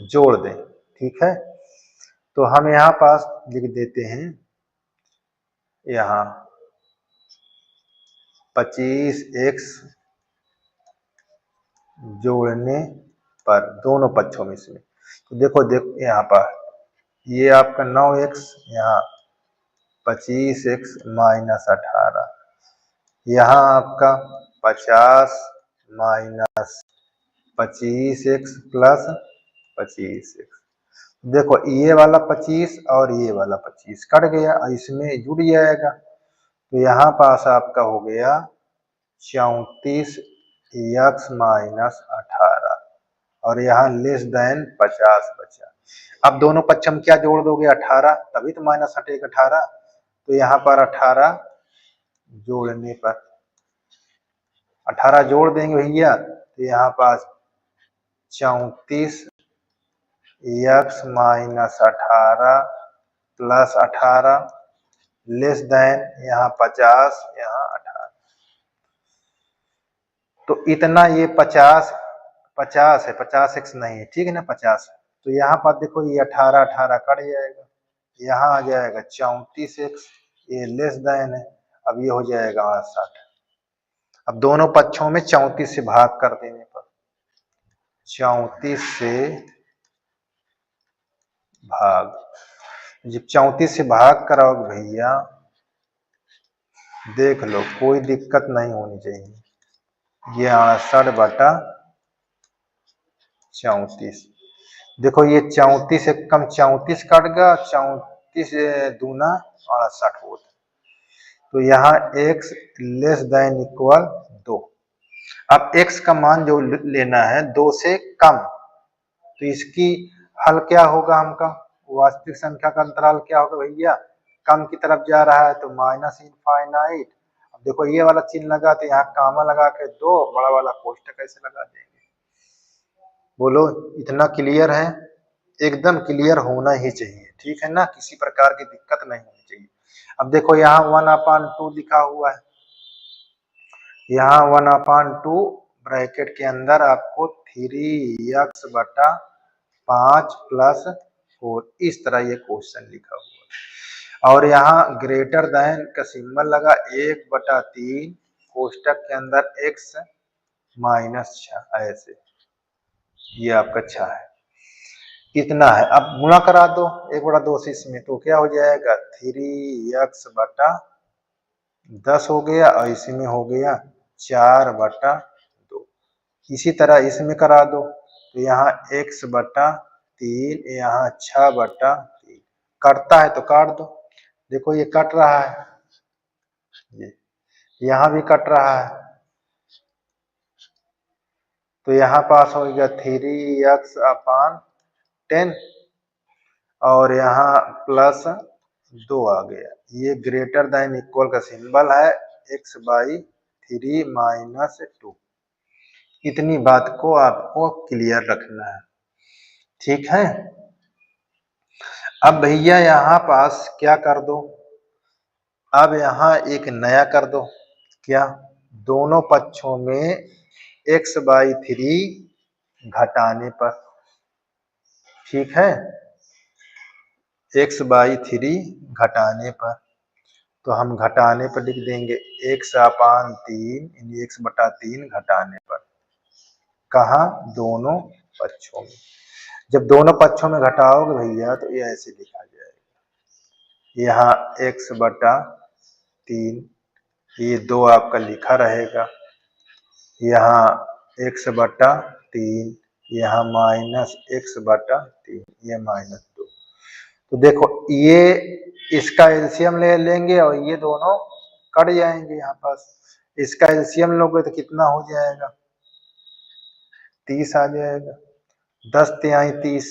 जोड़ दें, ठीक है। तो हम यहाँ पास लिख देते हैं, यहाँ 25x जोड़ने पर दोनों पक्षों में से, तो देखो यहाँ पर ये आपका 9x, यहाँ 25x - 18, यहाँ आपका 50 - 25x + 25x, देखो ये वाला 25 और ये वाला 25 कट गया, इसमें जुड़ जाएगा, तो यहाँ पास आपका हो गया 34x - 18 और यहाँ लेस देन 50 बचा। अब दोनों पक्ष में क्या जोड़ दोगे, 18, तभी तो माइनस हटेगा 18, तो यहाँ पर 18 जोड़ने पर 18 जोड़ देंगे भैया, तो यहाँ पास 34x - 18 + 18 लेस देन यहाँ 50, यहाँ 18, तो इतना, ये 50 है, 50x नहीं है, ठीक है ना, 50 है, तो यहाँ पर देखो ये 18 18 कट जाएगा, यहाँ आ जाएगा 34x, ये लेस देन है, अब ये हो जाएगा 68। अब दोनों पक्षों में 34 से भाग कर देने पर, 34 से भाग, जब 34 से भाग कराओगे भैया, देख लो कोई दिक्कत नहीं होनी चाहिए, ये 68 बटा 34, देखो ये 34 से कम 34 कट गया, 34 दूना 68 होता, तो यहाँ x लेस देन इक्वल 2। अब x का मान जो लेना है 2 से कम, तो इसकी हल क्या होगा हमका, वास्तविक संख्या का अंतराल क्या होगा भैया, कम की तरफ जा रहा है तो माइनस इनफाइनाइट। अब देखो ये वाला चिन्ह लगा तो यहाँ कामा लगा के दो बड़ा वाला कोष्टक कैसे लगा देंगे, बोलो इतना क्लियर है, एकदम क्लियर होना ही चाहिए, ठीक है ना, किसी प्रकार की दिक्कत नहीं होनी चाहिए। अब देखो यहाँ 1/2 लिखा हुआ है, यहाँ 1/2 ब्रैकेट के अंदर आपको 3x/5 + 4 इस तरह ये क्वेश्चन लिखा हुआ है। और यहाँ ग्रेटर देन का सिंबल लगा 1/3 कोष्टक के अंदर x -6 ऐसे, ये आपका 6 है, कितना है, अब गुणा करा दो 1/2 से इसमें तो क्या हो जाएगा 3x/10 हो गया और इसमें हो गया 4/2। इसी तरह इसमें करा दो तो यहाँ x/3 यहाँ 6/3, कटता है तो काट दो, देखो ये कट रहा है, ये यहाँ भी कट रहा है, तो यहाँ पास हो गया 3x/10 और यहाँ +2 आ गया, ये ग्रेटर देन इक्वल का सिंबल है x/3 - 2। इतनी बात को आपको क्लियर रखना है, ठीक है। अब भैया यहाँ पास क्या कर दो, अब यहाँ एक नया कर दो, क्या, दोनों पक्षों में x/3 घटाने पर, ठीक है, x/3 घटाने पर, तो हम घटाने पर लिख देंगे x/3 यानी x/3 घटाने पर, कहा, दोनों पक्षों में। जब दोनों पक्षों में घटाओगे भैया तो ये ऐसे लिखा जाएगा, यहाँ x/3 ये 2 आपका लिखा रहेगा, यहाँ x/3 यहाँ -x/3 ये -2। तो देखो ये इसका एलसीएम ले लेंगे और ये दोनों कट जाएंगे, यहाँ पास इसका एलसीएम लोगे तो कितना हो जाएगा 30 आ जाएगा, 10 तिहाई 30,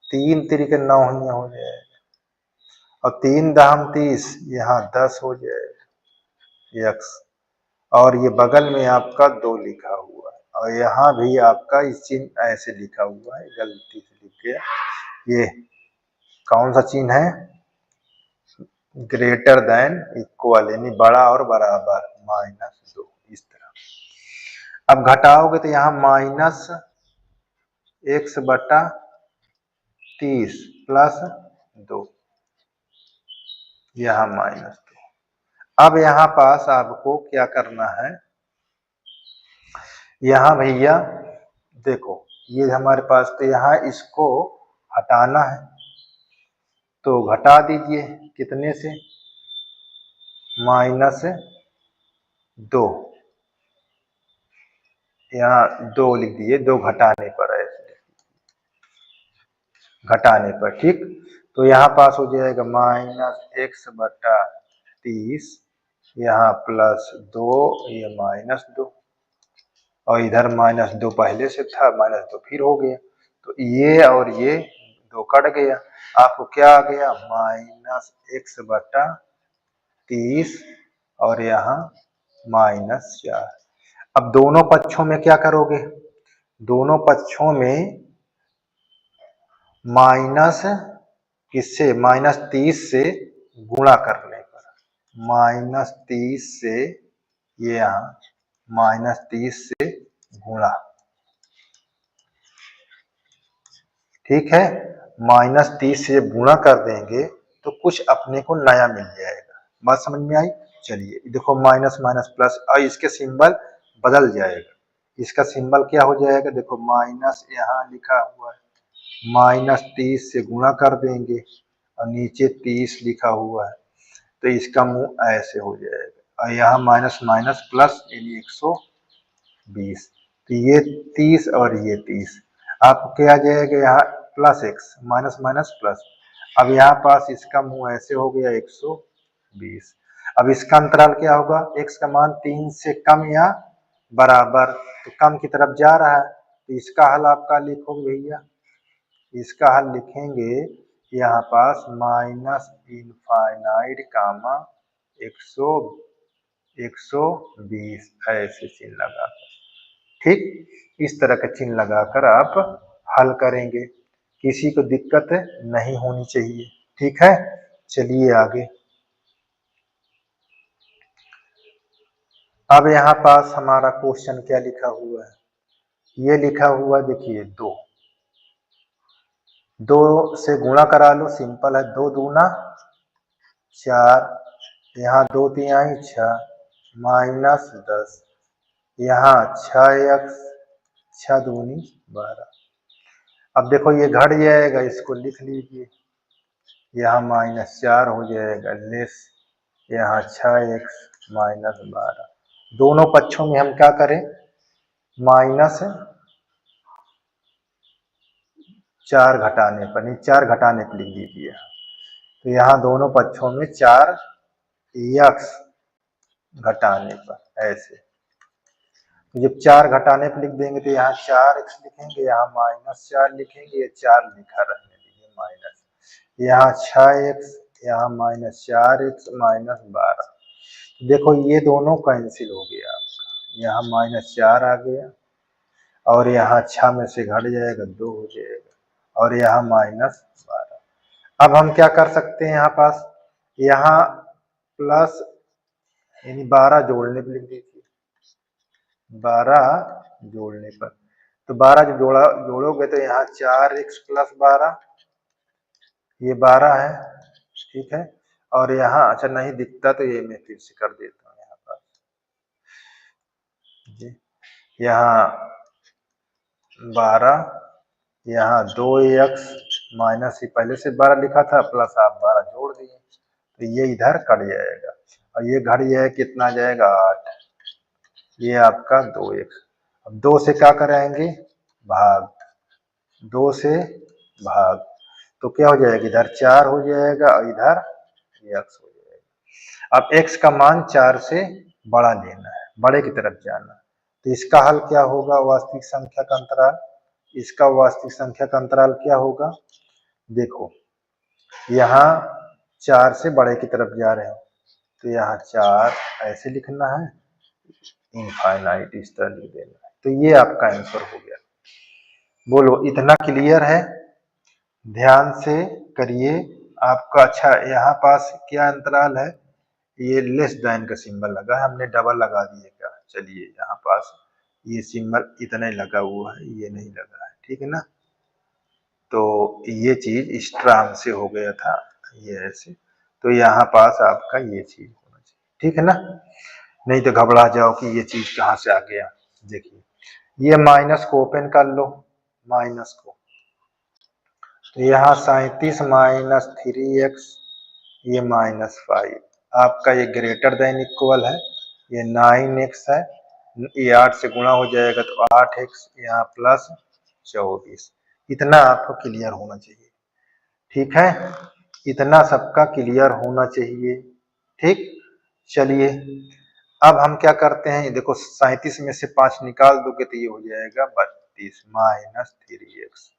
3 तिरिके 9 यहाँ हो जाएगा और 3 दाम 30 यहाँ 10 हो जाएगा x, और ये बगल में आपका 2 लिखा हुआ है और यहाँ भी आपका इस चिन्ह ऐसे लिखा हुआ है, गलती से लिख गया, ये कौन सा चिन्ह है, ग्रेटर देन इक्वल यानी बड़ा और बराबर -2 इस तरह। अब घटाओगे तो यहाँ -x/30 + 2 यहाँ -2। अब यहाँ पास आपको क्या करना है, यहाँ भैया देखो ये हमारे पास, तो यहाँ इसको हटाना है तो घटा दीजिए, कितने से, -2, यहाँ 2 लिख दिए, 2 घटाने पर है, घटाने पर, ठीक। तो यहाँ पास हो जाएगा -x/30 यहाँ +2 ये -2 और इधर -2 पहले से था, -2 फिर हो गया, तो ये और ये 2 कट गया, आपको क्या आ गया -x/30 और यहाँ -4। अब दोनों पक्षों में क्या करोगे, दोनों पक्षों में माइनस किससे, -30 से गुणा करने पर, -30 से, ये यहाँ -30 से गुणा, ठीक है, -30 से गुणा कर देंगे तो कुछ अपने को नया मिल जाएगा, बात समझ में आई। चलिए देखो माइनस माइनस प्लस, और इसके सिंबल बदल जाएगा, इसका सिंबल क्या हो जाएगा, देखो माइनस यहाँ लिखा हुआ है, -30 से गुणा कर देंगे और नीचे 30 लिखा हुआ है, तो इसका मुंह ऐसे हो जाएगा और यहाँ माइनस माइनस प्लस यानी 120, तो ये 30 और ये 30, आपको क्या आ जाएगा यहाँ +x माइनस माइनस प्लस, अब यहाँ पास इसका मुंह ऐसे हो गया 120। अब इसका अंतराल क्या होगा, x का मान 3 से कम या बराबर, तो कम की तरफ जा रहा है, तो इसका हल आपका लिखोगे भैया इसका हल लिखेंगे यहाँ पास माइनस इनफाइनाइट कामा 120 ऐसे चिन्ह लगाकर, ठीक इस तरह का चिन्ह लगाकर आप हल करेंगे, किसी को दिक्कत नहीं होनी चाहिए। ठीक है, चलिए आगे। अब यहाँ पास हमारा क्वेश्चन क्या लिखा हुआ है, ये लिखा हुआ देखिए 2 से गुणा करा लो, सिंपल है, 2 दूना 4, यहाँ 2 तिहाई 6 माइनस 10, यहाँ 6x 6 दूनी 12। अब देखो ये घट जाएगा, इसको लिख लीजिए, यहाँ -4 हो जाएगा लेस, यहाँ 6x -12। दोनों पक्षों में हम क्या करें, -4 घटाने पर, नहीं 4 घटाने पर लिख दीजिए। तो यहाँ दोनों पक्षों में 4x घटाने पर ऐसे, तो जब 4 घटाने पर लिख देंगे तो यहाँ 4x लिखेंगे, यहाँ -4 लिखेंगे, ये 4 लिखा रहने दीजिए माइनस, यहाँ 6x, यहाँ -4x -12। देखो ये दोनों कैंसिल हो गया आपका, यहाँ -4 आ गया और यहाँ 6 में से घट जाएगा 2 हो जाएगा और यहाँ -12। अब हम क्या कर सकते हैं, यहाँ पास यहाँ प्लस यानी 12 जोड़ने पर लिख दीजिए, 12 जोड़ने पर, तो 12 जब जोड़ोगे तो यहाँ 4x + 12, ये 12 है, ठीक है। और यहाँ अच्छा नहीं दिखता तो ये मैं फिर से कर देता हूँ, यहाँ पर जी, यहाँ 12, यहाँ 2x माइनस ही पहले से 12 लिखा था, प्लस आप 12 जोड़ दिए तो ये इधर कट जाएगा और ये घट जाएगा, कितना जाएगा 8, ये आपका 2x। अब 2 से क्या कराएंगे भाग, 2 से भाग, तो क्या हो जाएगा, इधर 4 हो जाएगा और इधर x हो जाएगा। अब x का मान 4 से बड़ा लेना है, बड़े की तरफ जाना, तो इसका हल क्या होगा, वास्तविक संख्या का अंतराल, इसका वास्तविक संख्या का अंतराल क्या होगा, देखो यहाँ 4 से बड़े की तरफ जा रहे हो तो यहाँ 4 ऐसे लिखना है, इनफाइनाइट इस तरह लिख देना है, तो ये आपका आंसर हो गया। बोलो इतना क्लियर है, ध्यान से करिए आपका। अच्छा यहाँ पास क्या अंतराल है, ये लेस देन का सिंबल लगा है, हमने डबल लगा दिए क्या, चलिए यहाँ पास ये सिंबल इतना ही लगा हुआ है, ये नहीं लगा है, ठीक है ना, तो ये चीज स्ट्रांग से हो गया था, ये ऐसे, तो यहाँ पास आपका ये चीज होना चाहिए, ठीक है ना, नहीं तो घबरा जाओ कि ये चीज कहाँ से आ गया। देखिए ये माइनस को ओपन कर लो, माइनस को, तो यहाँ 37 - 3x, ये -5, आपका ये ग्रेटर देन इक्वल है, ये 9x है, ये 8 से गुणा हो जाएगा तो 8x, यहाँ प्लस 24, इतना आपको क्लियर होना चाहिए, ठीक है, इतना सबका क्लियर होना चाहिए, ठीक। चलिए अब हम क्या करते हैं, देखो 37 में से 5 निकाल दोगे तो ये हो जाएगा 32 - 3x।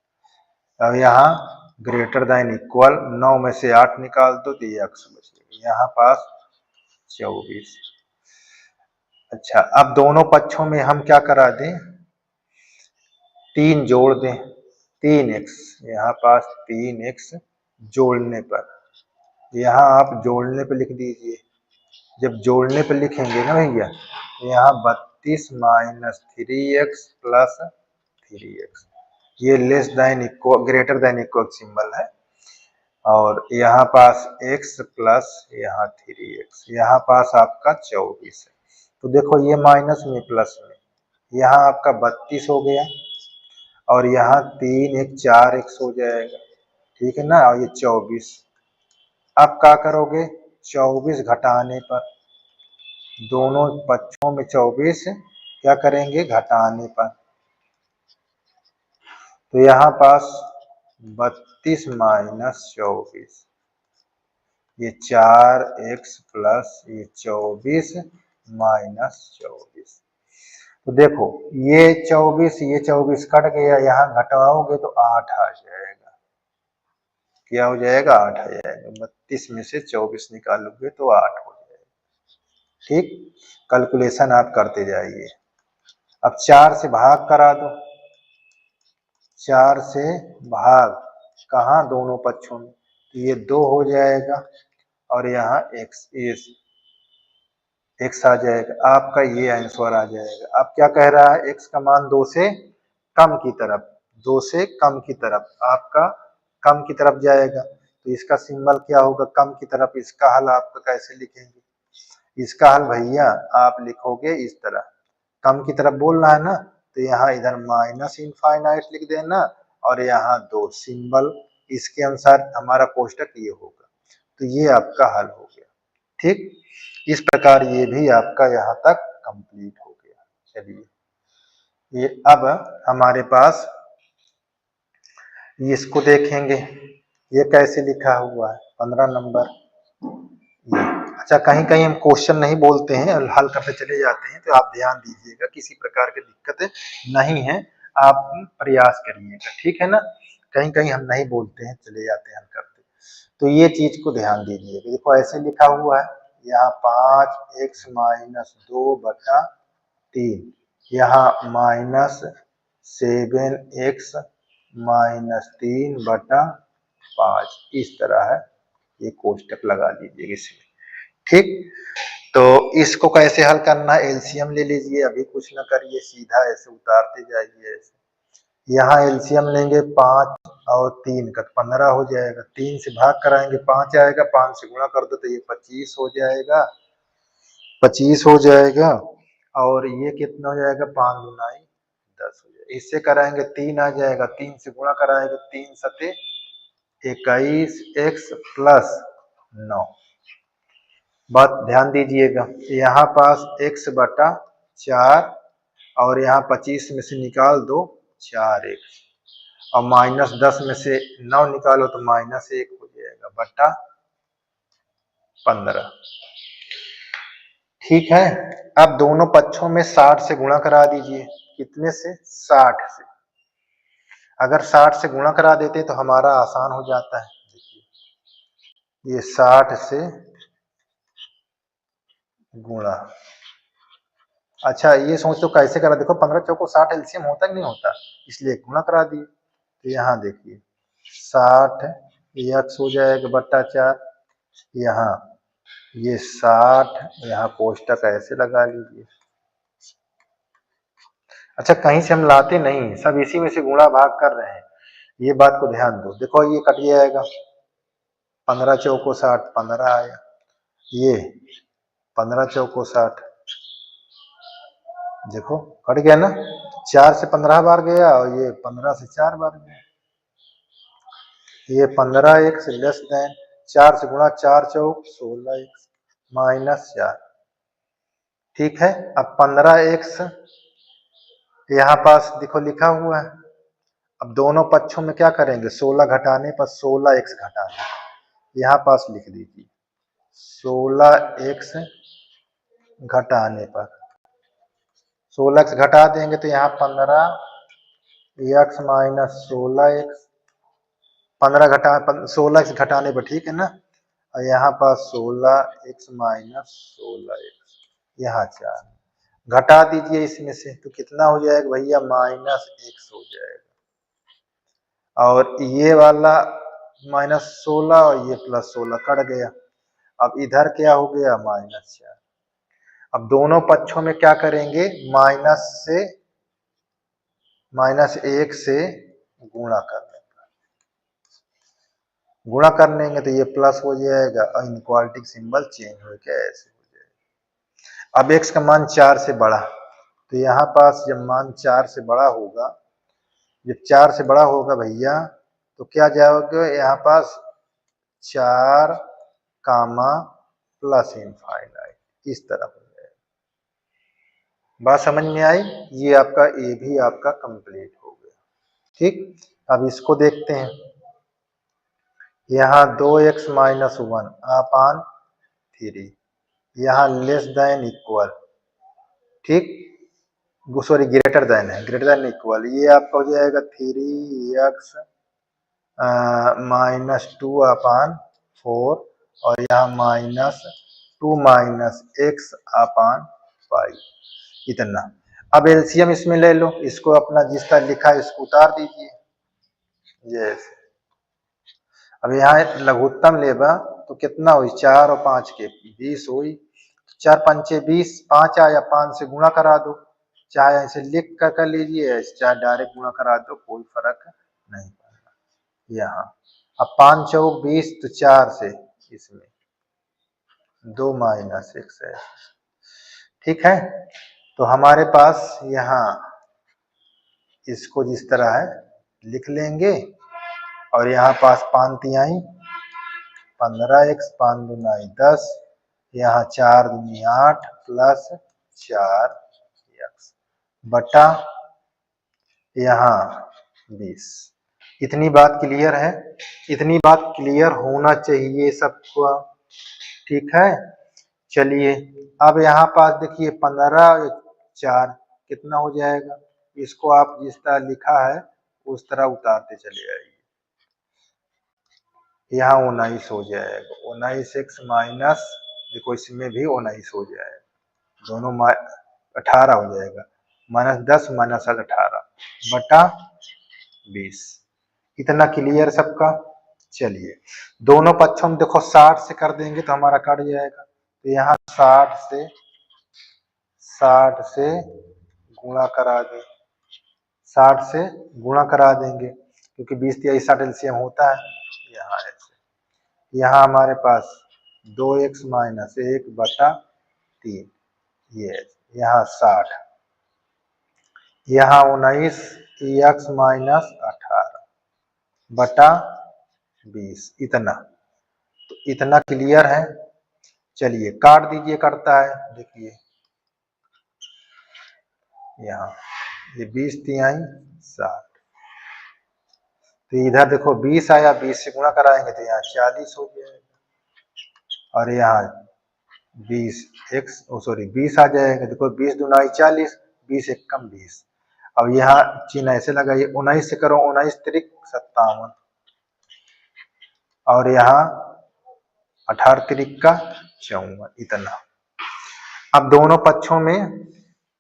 अब यहाँ ग्रेटर देन इक्वल, 9 में से 8 निकाल दो तो ये x बचेगा, यहाँ पास 24। अच्छा अब दोनों पक्षों में हम क्या करा दें, 3 जोड़ दें, 3x, यहाँ पास 3x जोड़ने पर, यहाँ आप जोड़ने पर लिख दीजिए, जब जोड़ने पर लिखेंगे ना भैया तो यहाँ 32 - 3x + 3x, ये less than equal greater than equal symbol है, और यहाँ पास x प्लस यहाँ 3x, यहाँ पास आपका 24 है, तो देखो ये माइनस में प्लस में, यहाँ आपका 32 हो गया और यहाँ 3 1 4x हो जाएगा, ठीक है ना, और ये 24। अब क्या करोगे, 24 घटाने पर, दोनों पक्षों में 24 क्या करेंगे घटाने पर, तो यहाँ पास 32 - 24, ये 4x प्लस ये 24 - 24, तो देखो ये 24 कट गया, यहाँ घटाओगे तो 8 आ जाएगा, क्या हो जाएगा, 8 आ जाएगा। 32 में से 24 निकालोगे तो 8 हो जाएगा। ठीक, कैलकुलेशन आप करते जाइए। अब 4 से भाग करा दो, 4 से भाग कहाँ, दोनों पक्षों में, तो ये 2 हो जाएगा और यहाँ x आ जाएगा। आपका ये आंसर आ जाएगा। अब क्या कह रहा है, x का मान 2 से कम की तरफ, 2 से कम की तरफ, आपका कम की तरफ जाएगा। तो इसका सिंबल क्या होगा, कम की तरफ। इसका हल आपका कैसे लिखेंगे, इसका हल भैया आप लिखोगे इस तरह, कम की तरफ बोलना है ना, तो यहाँ इधर माइनस इनफाइनाइट लिख देना और यहाँ 2 सिंबल, इसके अनुसार हमारा कोष्टक ये होगा। तो ये आपका हल हो गया। ठीक, इस प्रकार ये भी आपका यहाँ तक कंप्लीट हो गया। चलिए, ये अब हमारे पास इसको देखेंगे, ये कैसे लिखा हुआ है 15 नंबर। ये अच्छा, कहीं कहीं हम क्वेश्चन नहीं बोलते हैं, हल करते चले जाते हैं, तो आप ध्यान दीजिएगा, किसी प्रकार की दिक्कत नहीं है, आप प्रयास करिएगा, ठीक है ना। कहीं कहीं हम नहीं बोलते हैं, चले जाते हैं हल करते। तो ये चीज को ध्यान दीजिएगा। देखो ऐसे लिखा हुआ है, यहाँ 5x माइनस 2/3, यहाँ माइनस 7x माइनस 3/5, इस तरह है। ये कोष्टक लगा लीजिएगा इसमें। ठीक, तो इसको कैसे हल करना है, एलसीएम ले लीजिए, अभी कुछ ना करिए, सीधा ऐसे उतारते जाइए ऐसे। यहाँ एलसीएम लेंगे 5 और 3 का, 15 हो जाएगा। 3 से भाग कराएंगे 5 आएगा, 5 से गुणा कर दो तो ये 25 हो जाएगा, 25 हो जाएगा। और ये कितना हो जाएगा, 5 गुनाई 10 हो जाएगा। इससे कराएंगे 3 आ जाएगा, 3 से गुणा कराएंगे 3 सते 21 x प्लस 9। बात ध्यान दीजिएगा, यहाँ पास x/4 और यहाँ 25 में से निकाल दो 4x और माइनस 10 में से 9 निकालो तो -1 हो जाएगा बटा 15। ठीक है, अब दोनों पक्षों में 60 से गुणा करा दीजिए। कितने से, 60 से। अगर 60 से गुणा करा देते तो हमारा आसान हो जाता है। देखिए ये 60 से गुणा, अच्छा ये सोच तो कैसे करा, देखो 15 चौको 60 एलसीएम होता कि नहीं होता, इसलिए गुणा करा दिए। तो यहाँ देखिए 60 x हो जाएगा बट्टा 4, यहाँ ये 60, यहाँ कोष्टक ऐसे लगा लीजिए। अच्छा कहीं से हम लाते नहीं, सब इसी में से गुणा भाग कर रहे हैं, ये बात को ध्यान दो। देखो ये कट जाएगा, 15 चौको 60, 15 आया, ये 15 चौको 60, देखो कट गया ना, 4 से 15 बार गया और ये 15 से 4 बार गया। ये 15x लेस देन 4 से गुणा 4 चौक 16x माइनस 4। ठीक है, अब 15x यहाँ पास देखो लिखा हुआ है। अब दोनों पक्षों में क्या करेंगे, 16 घटाने पर 16x घटाने, यहाँ पास लिख दीजिए 16x घटाने पर 16x घटा देंगे तो यहाँ 15x माइनस 16x, 16x घटाने पर, ठीक है ना। और यहाँ पास 16x माइनस 16x, यहाँ 4 घटा दीजिए इसमें से, तो कितना हो जाएगा भैया, -x हो जाएगा। और ये वाला -16 और ये +16 कट गया। अब इधर क्या हो गया, -4। अब दोनों पक्षों में क्या करेंगे, -1 से गुणा कर लेंगे, गुणा कर लेंगे तो ये प्लस हो जाएगा और इनक्वालिटी सिंबल चेंज हो गया, ऐसे हो जाएगा। अब x का मान 4 से बड़ा, तो यहाँ पास जब मान 4 से बड़ा होगा, जब 4 से बड़ा होगा भैया तो क्या जाओगे, यहाँ पास 4 कामा प्लस इनफाइनाइट, इस तरह हो जाएगा। बात समझ में आई, ये आपका ए भी आपका कंप्लीट हो गया। ठीक, अब इसको देखते हैं, यहाँ 2x माइनस 1 अपान 3, यहाँ लेस देन इक्वल, ठीक, सॉरी ग्रेटर देन है, ग्रेटर देन इक्वल, ये आपका हो जाएगा 3x -2/4 और यहाँ -2-x/पाई इतना। अब एलसीएम इसमें ले लो, इसको अपना जिस तरह लिखा है इसको उतार दीजिए जैसे। अब यहाँ लघुत्तम लेबा तो कितना हुई 4 और 5 के 20 हुई, 4 पंचे 20, 5 आया 5 से गुणा करा दो, चाहे ऐसे लिख कर लीजिए चाहे डायरेक्ट गुणा करा दो, कोई फर्क नहीं पड़ता। यहाँ अब 5 चौक 20 तो 4 से इसमें 2 - x है, ठीक है। तो हमारे पास यहाँ इसको जिस तरह है लिख लेंगे और यहाँ पास 5 तिहाई 15x 5 दूनी 10, यहाँ 4 दूनी 8 प्लस 4x बटा यहाँ 20। इतनी बात क्लियर है, इतनी बात क्लियर होना चाहिए सबको, ठीक है। चलिए अब यहाँ पास देखिए 15 4 कितना हो जाएगा, इसको आप जिस तरह लिखा है उस तरह उतारते चले जाइए, यहाँ 19 हो जाएगा, 19x माइनस देखो इसमें भी 19 हो जाएगा, दोनों 18 हो जाएगा, -10 -18 बटा 20। इतना क्लियर सबका। चलिए दोनों पक्षों में देखो 60 से कर देंगे तो हमारा कट जाएगा, तो यहाँ 60 से गुणा करा दें, 60 से गुणा करा देंगे क्योंकि 20 तिहाई 60 एलसीएम होता है। यहाँ ऐसे, यहाँ हमारे पास 2x - 1 बटा 3, ये यहाँ 60, यहाँ 19x - 18 बटा 20 इतना। तो इतना क्लियर है। चलिए काट दीजिए, कटता है देखिए, यहाँ ये 20 तिहाई 60, तो इधर देखो 20 आया, 20 से गुणा कराएंगे तो यहाँ 40 हो जाएगा और यहाँ 20 आ जाएगा, देखो 20 दूनी 40, 20 एक कम 20। अब यहाँ चिन्ह ऐसे लगाइए, 19 से करो 19 त्रिक 57 और यहाँ 18 त्रिक का 54 इतना। अब दोनों पक्षों में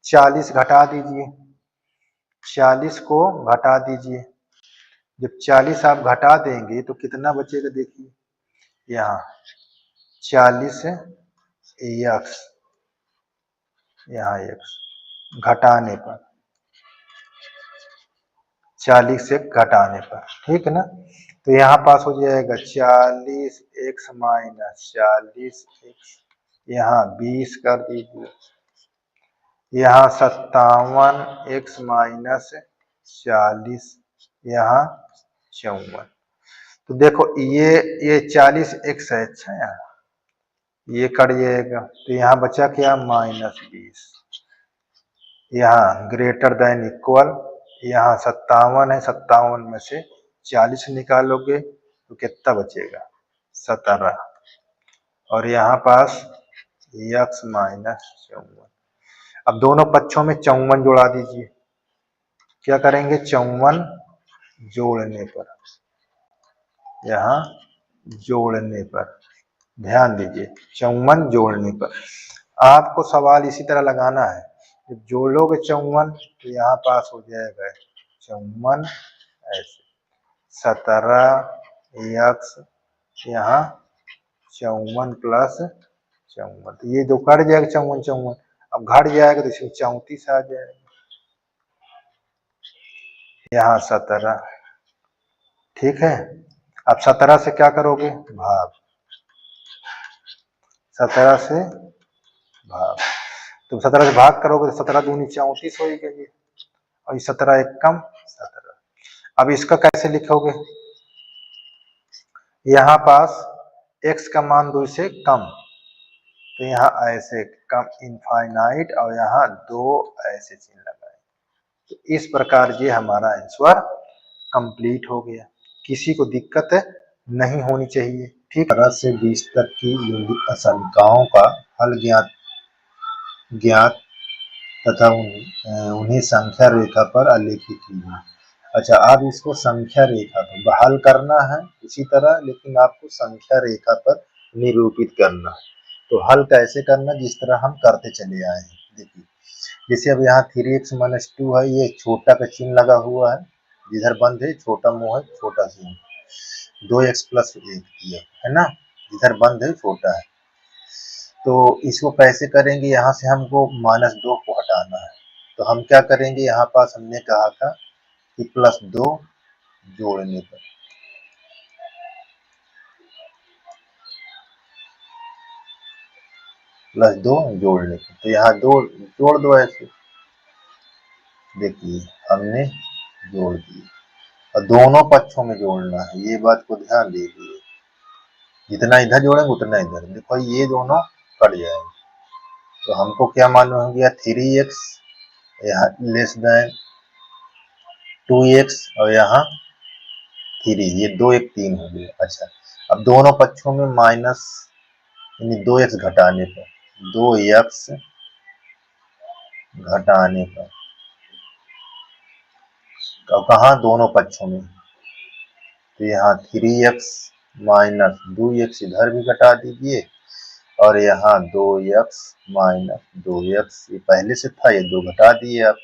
40 घटा दीजिए, 40 को घटा दीजिए, जब 40 आप घटा देंगे तो कितना बचेगा देखिए, यहाँ 40 x, यहाँ x घटाने पर 40 से घटाने पर, ठीक है ना। तो यहाँ पास हो जाएगा 40x - 40x, यहाँ 20 कर दीजिए, यहाँ 57x - 40, यहाँ 54। तो देखो ये 40x है, अच्छा यहाँ ये कट जाएगा, तो यहाँ बचा क्या -20, यहाँ ग्रेटर देन इक्वल, यहाँ 57 है, 57 में से 40 निकालोगे तो कितना बचेगा 17 और यहाँ पास x - 54। अब दोनों पक्षों में 54 जोड़ा दीजिए, क्या करेंगे 54 जोड़ने पर, यहाँ जोड़ने पर ध्यान दीजिए, 54 जोड़ने पर आपको सवाल इसी तरह लगाना है, जब जोड़ोगे 54 तो यहाँ पास हो जाएगा 54 ऐसे 17x, यहाँ 54 प्लस 54, तो ये जो कट जाएगा 54 54, अब घट जाएगा तो इसमें 34 आ जाएगा, यहाँ 17, ठीक है। अब 17 से क्या करोगे भाग, 17 से भाग, तो 17 से भाग करोगे तो 17 दूनी 34 हो गई और ये 17 एक कम 17। अब इसका कैसे लिखोगे, यहाँ पास x का मान 2 से कम, तो यहाँ ऐसे कम इनफाइनाइट और यहाँ 2 ऐसे चिन्ह लगाए, तो इस प्रकार ये हमारा आंसर कंप्लीट हो गया, किसी को दिक्कत नहीं होनी चाहिए, ठीक। 18 से 20 तक की यूनिट असंख्याओं का हल ज्ञात तथा उन्हें संख्या रेखा पर आलेखित कीजिए। अच्छा, आप इसको संख्या रेखा पर हल करना है इसी तरह, लेकिन आपको संख्या रेखा पर निरूपित करना है। तो हल कैसे करना, जिस तरह हम करते चले आए हैं। देखिए, जैसे अब यहाँ 3x-2 है, ये छोटा का चिन्ह लगा हुआ है, जिधर बंद है छोटा मुंह है, छोटा चिन्ह। 2x+1 ये है ना, जिधर बंद है छोटा है। तो इसको कैसे करेंगे, यहाँ से हमको -2 को हटाना है। तो हम क्या करेंगे, यहाँ पास हमने कहा था कि +2 जोड़ने पर, +2 जोड़ने पर, तो यहाँ 2 जोड़ दो ऐसे। देखिए, हमने जोड़ दिए और दोनों पक्षों में जोड़ना है, ये बात को ध्यान दीजिए। जितना इधर जोड़ेंगे उतना इधर, देखो ये दोनों कट जाएंगे। तो हमको क्या मालूम हो गया, 3x यहाँ लेस देन 2x और यहाँ 3, ये 2 1 3 हो गया। अच्छा, अब दोनों पक्षों में माइनस, यानी 2x घटाने पर, 2x घटाने पर, तो कहाँ, दोनों पक्षों में। तो यहाँ 3x माइनस 2x इधर भी घटा दीजिए, और यहाँ 2x माइनस 2x, ये पहले से था, ये 2 घटा दिए आप,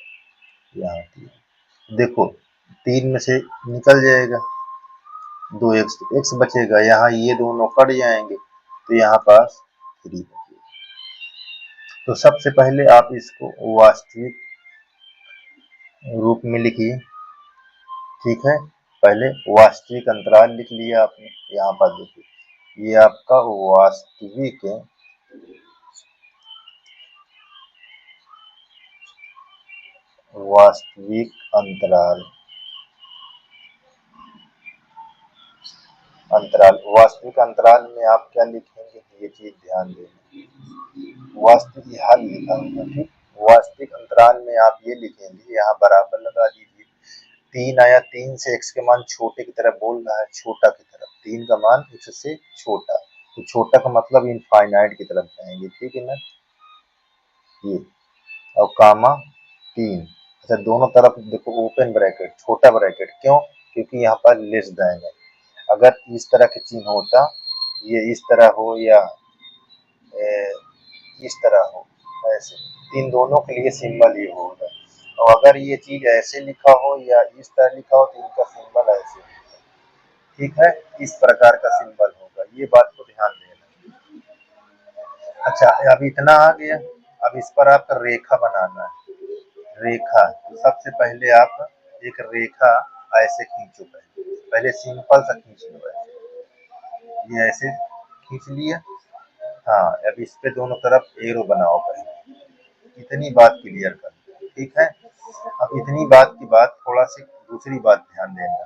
यहाँ 3। देखो 3 में से निकल जाएगा 2x, तो x बचेगा, यहाँ ये दोनों कट जाएंगे, तो यहाँ पास 3 बचेगा। तो सबसे पहले आप इसको वास्तविक रूप में लिखिए, ठीक है। पहले वास्तविक अंतराल लिख लिया आपने, यहाँ पर देखिए ये आपका वास्तविक अंतराल वास्तविक अंतराल में आप क्या लिखेंगे, ये चीज ध्यान देना। वास्तविक हल लिखा होगा, ठीक। वास्तविक अंतराल में आप ये लिखेंगे, यहाँ बराबर लगा दीजिए। 3 आया, 3 से x के मान छोटे की तरफ बोल रहा है, छोटा की तरफ, 3 का मान x से छोटा, तो छोटा का मतलब इनफाइनाइट की तरफ जाएंगे, ठीक है ना। ये और कामा 3, अच्छा दोनों तरफ देखो ओपन ब्रैकेट, छोटा ब्रैकेट, क्यों, क्योंकि यहाँ पर लेस देन है। अगर इस तरह के चिन्ह होता, ये इस तरह हो या इस तरह हो, ऐसे, इन दोनों के लिए सिंबल ये होगा। और अगर ये चीज ऐसे लिखा हो या इस तरह लिखा हो, तो इनका सिंबल ऐसे होगा, ठीक है, इस प्रकार का सिंबल होगा, ये बात को ध्यान देना। अच्छा, अब इतना आ गया, अब इस पर आपका रेखा बनाना है। रेखा, तो सबसे पहले आप एक रेखा ऐसे खींचो, पहले पहले सिंपल सा खींच लो, ऐसे, ये ऐसे खींच लिया। हाँ, अब इस पे दोनों तरफ एरो बनाओ पहले, इतनी बात क्लियर कर दो, ठीक है। अब इतनी बात की बात, थोड़ा सी दूसरी बात ध्यान देना।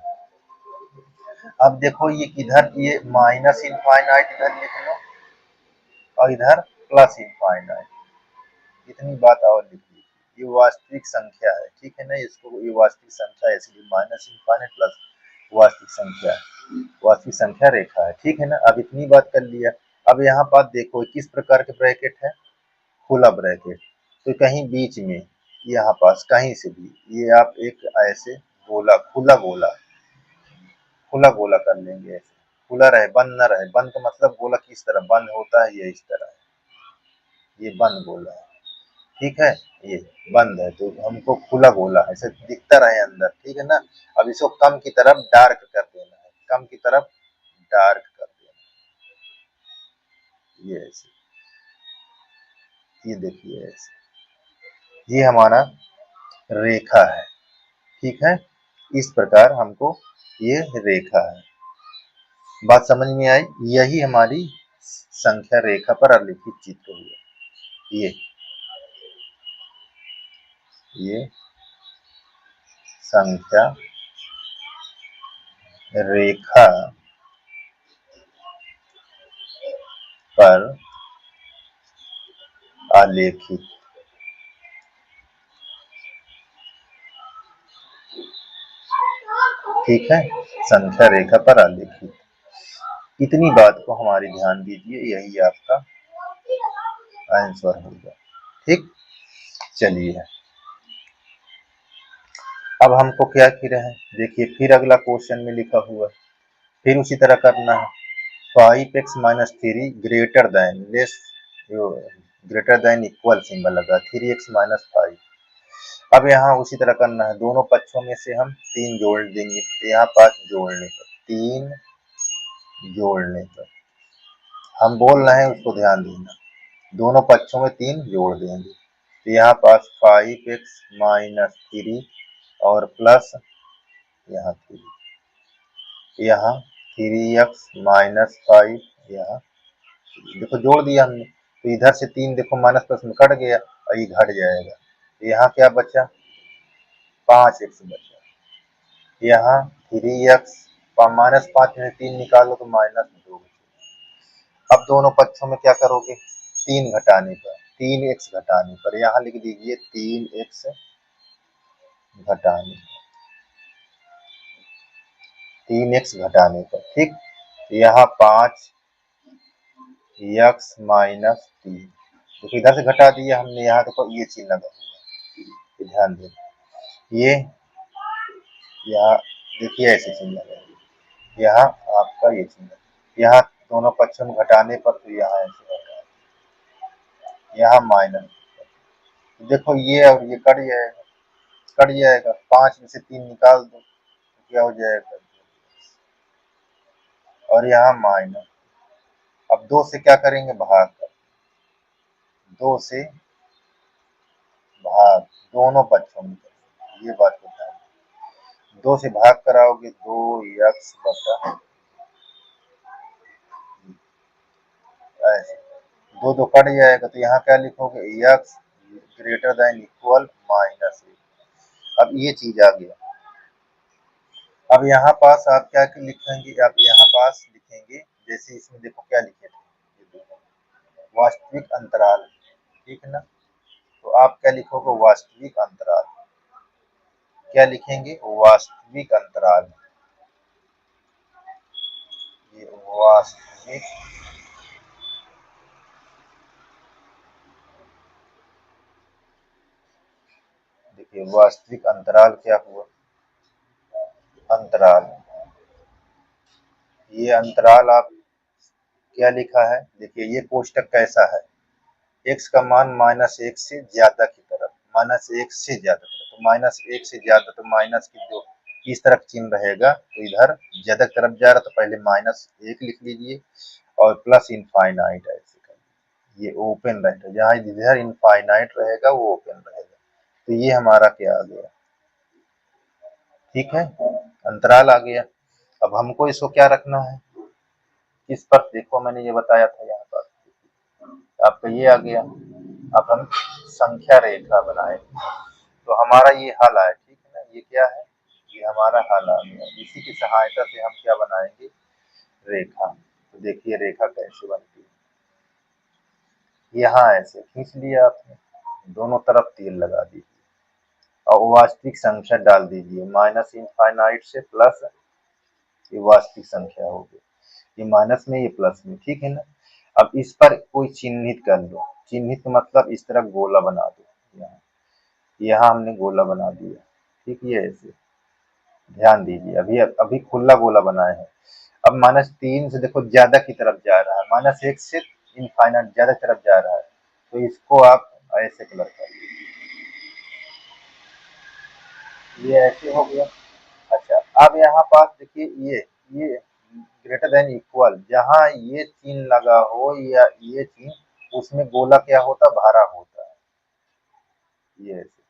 अब देखो ये किधर, ये माइनस इनफाइनाइट इधर लिख लो, और इधर प्लस इनफाइनाइट, इतनी बात और लिख लीजिए। ये वास्तविक संख्या है, ठीक है ना, इसको ये वास्तविक संख्या है, इसलिए माइनस इनफाइनाइट प्लस वास्तविक संख्या, वास्तविक संख्या रेखा है, ठीक है ना। अब इतनी बात कर लिया। अब यहाँ पर देखो किस प्रकार के ब्रैकेट है, खुला ब्रैकेट, तो कहीं बीच में, यहाँ पास कहीं से भी, ये आप एक ऐसे गोला, खुला गोला कर लेंगे, ऐसे खुला रहे, बंद न रहे। बंद का मतलब गोला किस तरह बंद होता है, ये इस तरह है, ये बंद गोला है, ठीक है, ये बंद है, तो हमको खुला गोला ऐसे दिखता रहे अंदर, ठीक है ना। अब इसको कम की तरफ डार्क कर देना है, कम की तरफ डार्क कर देना, ये ऐसे, ये देखिए ऐसे, ये हमारा रेखा है, ठीक है। इस प्रकार हमको ये रेखा है, बात समझ में आई। यही हमारी संख्या रेखा पर अलिखित चित्र हुआ, ये संख्या रेखा पर आलेखित, ठीक है, संख्या रेखा पर आलेखित, इतनी बात को हमारी ध्यान दीजिए, यही आपका आंसर होगा, ठीक। चलिए, अब हमको क्या फिर है, देखिए फिर अगला क्वेश्चन में लिखा हुआ है, फिर उसी तरह करना है। 5x minus three greater than less greater than equal symbol लगा 3x माइनस 5। अब यहाँ उसी तरह करना है, दोनों पक्षों में से हम 3 जोड़ देंगे, तो यहाँ 5 जोड़ने पर 3 जोड़ने पर हम बोल रहे हैं उसको ध्यान देना, दोनों पक्षों में 3 जोड़ देंगे, तो यहाँ पास 5x माइनस थ्री और प्लस यहाँ 3, यहाँ 3x माइनस 5, यहाँ देखो जोड़ दिया हमने, तो इधर से 3 देखो माइनस प्लस में कट गया और ये घट जाएगा, तो यहाँ क्या बचा 5x बचा, यहाँ 3x माइनस 5 में 3 निकालो तो माइनस 2। अब दोनों पक्षों में क्या करोगे, 3 घटाने पर 3x घटाने पर यहाँ लिख दीजिए 3x घटाने 3x घटाने पर, ठीक। यहाँ 5x माइनस 3, तो इधर से घटा दिया हमने, यहाँ देखो ये चिन्ह लगा हुआ, ध्यान देना, ये यहाँ देखिए ऐसे चिन्ह लगा, यहाँ आपका ये चिन्ह, यहाँ दोनों पक्षों में घटाने पर तो यहाँ ऐसे घटा, यहाँ माइनस, तो देखो ये और ये कट जाएगा, कट जाएगा, 5 में से 3 निकाल दो तो क्या हो जाएगा, और यहाँ माइनस। अब 2 से क्या करेंगे, भाग कर, 2 से भाग दोनों पक्षों में करेंगे, ये बात को ध्यान, 2 से भाग कराओगे 2x बटा ऐसे, 2 2 कट जाएगा, तो यहाँ क्या लिखोगे x greater than equal minus 1। अब ये चीज आ गया, अब यहाँ पास आप क्या लिखेंगे, आप यहाँ पास लिखेंगे, जैसे इसमें देखो क्या लिखे थे, वास्तविक अंतराल, ठीक है ना, तो आप क्या लिखोगे वास्तविक अंतराल, क्या लिखेंगे वास्तविक अंतराल, ये वास्तविक देखिए वास्तविक अंतराल क्या हुआ, अंतराल, ये अंतराल आप क्या लिखा है, देखिए ये कोष्टक कैसा है, x का मान -1 से ज्यादा की तरफ, -1 से ज्यादा तरफ, तो -1 से ज्यादा, तो माइनस की जो इस तरफ चिन्ह रहेगा तो इधर ज्यादा तरफ जा रहा, तो पहले -1 लिख लीजिए और प्लस इनफाइनाइट ऐसे कर, ये ओपन रहेगा, जहाँ इधर इनफाइनाइट रहेगा वो ओपन रहेगा, तो ये हमारा क्या आ गया, ठीक है, अंतराल आ गया। अब हमको इसको क्या रखना है, किस पर, देखो मैंने ये बताया था यहाँ पर आपका ये आ गया, अब हम संख्या रेखा बनाए, तो हमारा ये हल है, ठीक है ना, ये क्या है, ये हमारा हल आ गया, इसी की सहायता से हम क्या बनाएंगे, रेखा, तो देखिए रेखा कैसे बनती है, यहाँ ऐसे खींच लिया आपने, दोनों तरफ तीर लगा दीजिए और वास्तविक संख्या डाल दीजिए, माइनस इनफाइनाइट से प्लस, ये वास्तविक संख्या हो गई, ये माइनस में ये प्लस में, ठीक है ना। अब इस पर कोई चिन्हित कर लो, चिन्हित मतलब इस तरह गोला बना दो, यहाँ यहाँ हमने गोला बना दिया, ठीक, ये ऐसे ध्यान दीजिए, अभी अभी खुला गोला बनाए हैं। अब -3 से देखो ज्यादा की तरफ जा रहा है, -1 से इनफाइनाइट ज्यादा की तरफ जा रहा है, तो इसको आप ऐसे कलर कर, ये ऐसे हो गया। अच्छा, अब यहाँ पास देखिए ये ग्रेटर देन इक्वल, जहाँ ये चिन्ह लगा हो या ये चिन्ह, उसमें गोला क्या होता, भरा होता है, ये ऐसे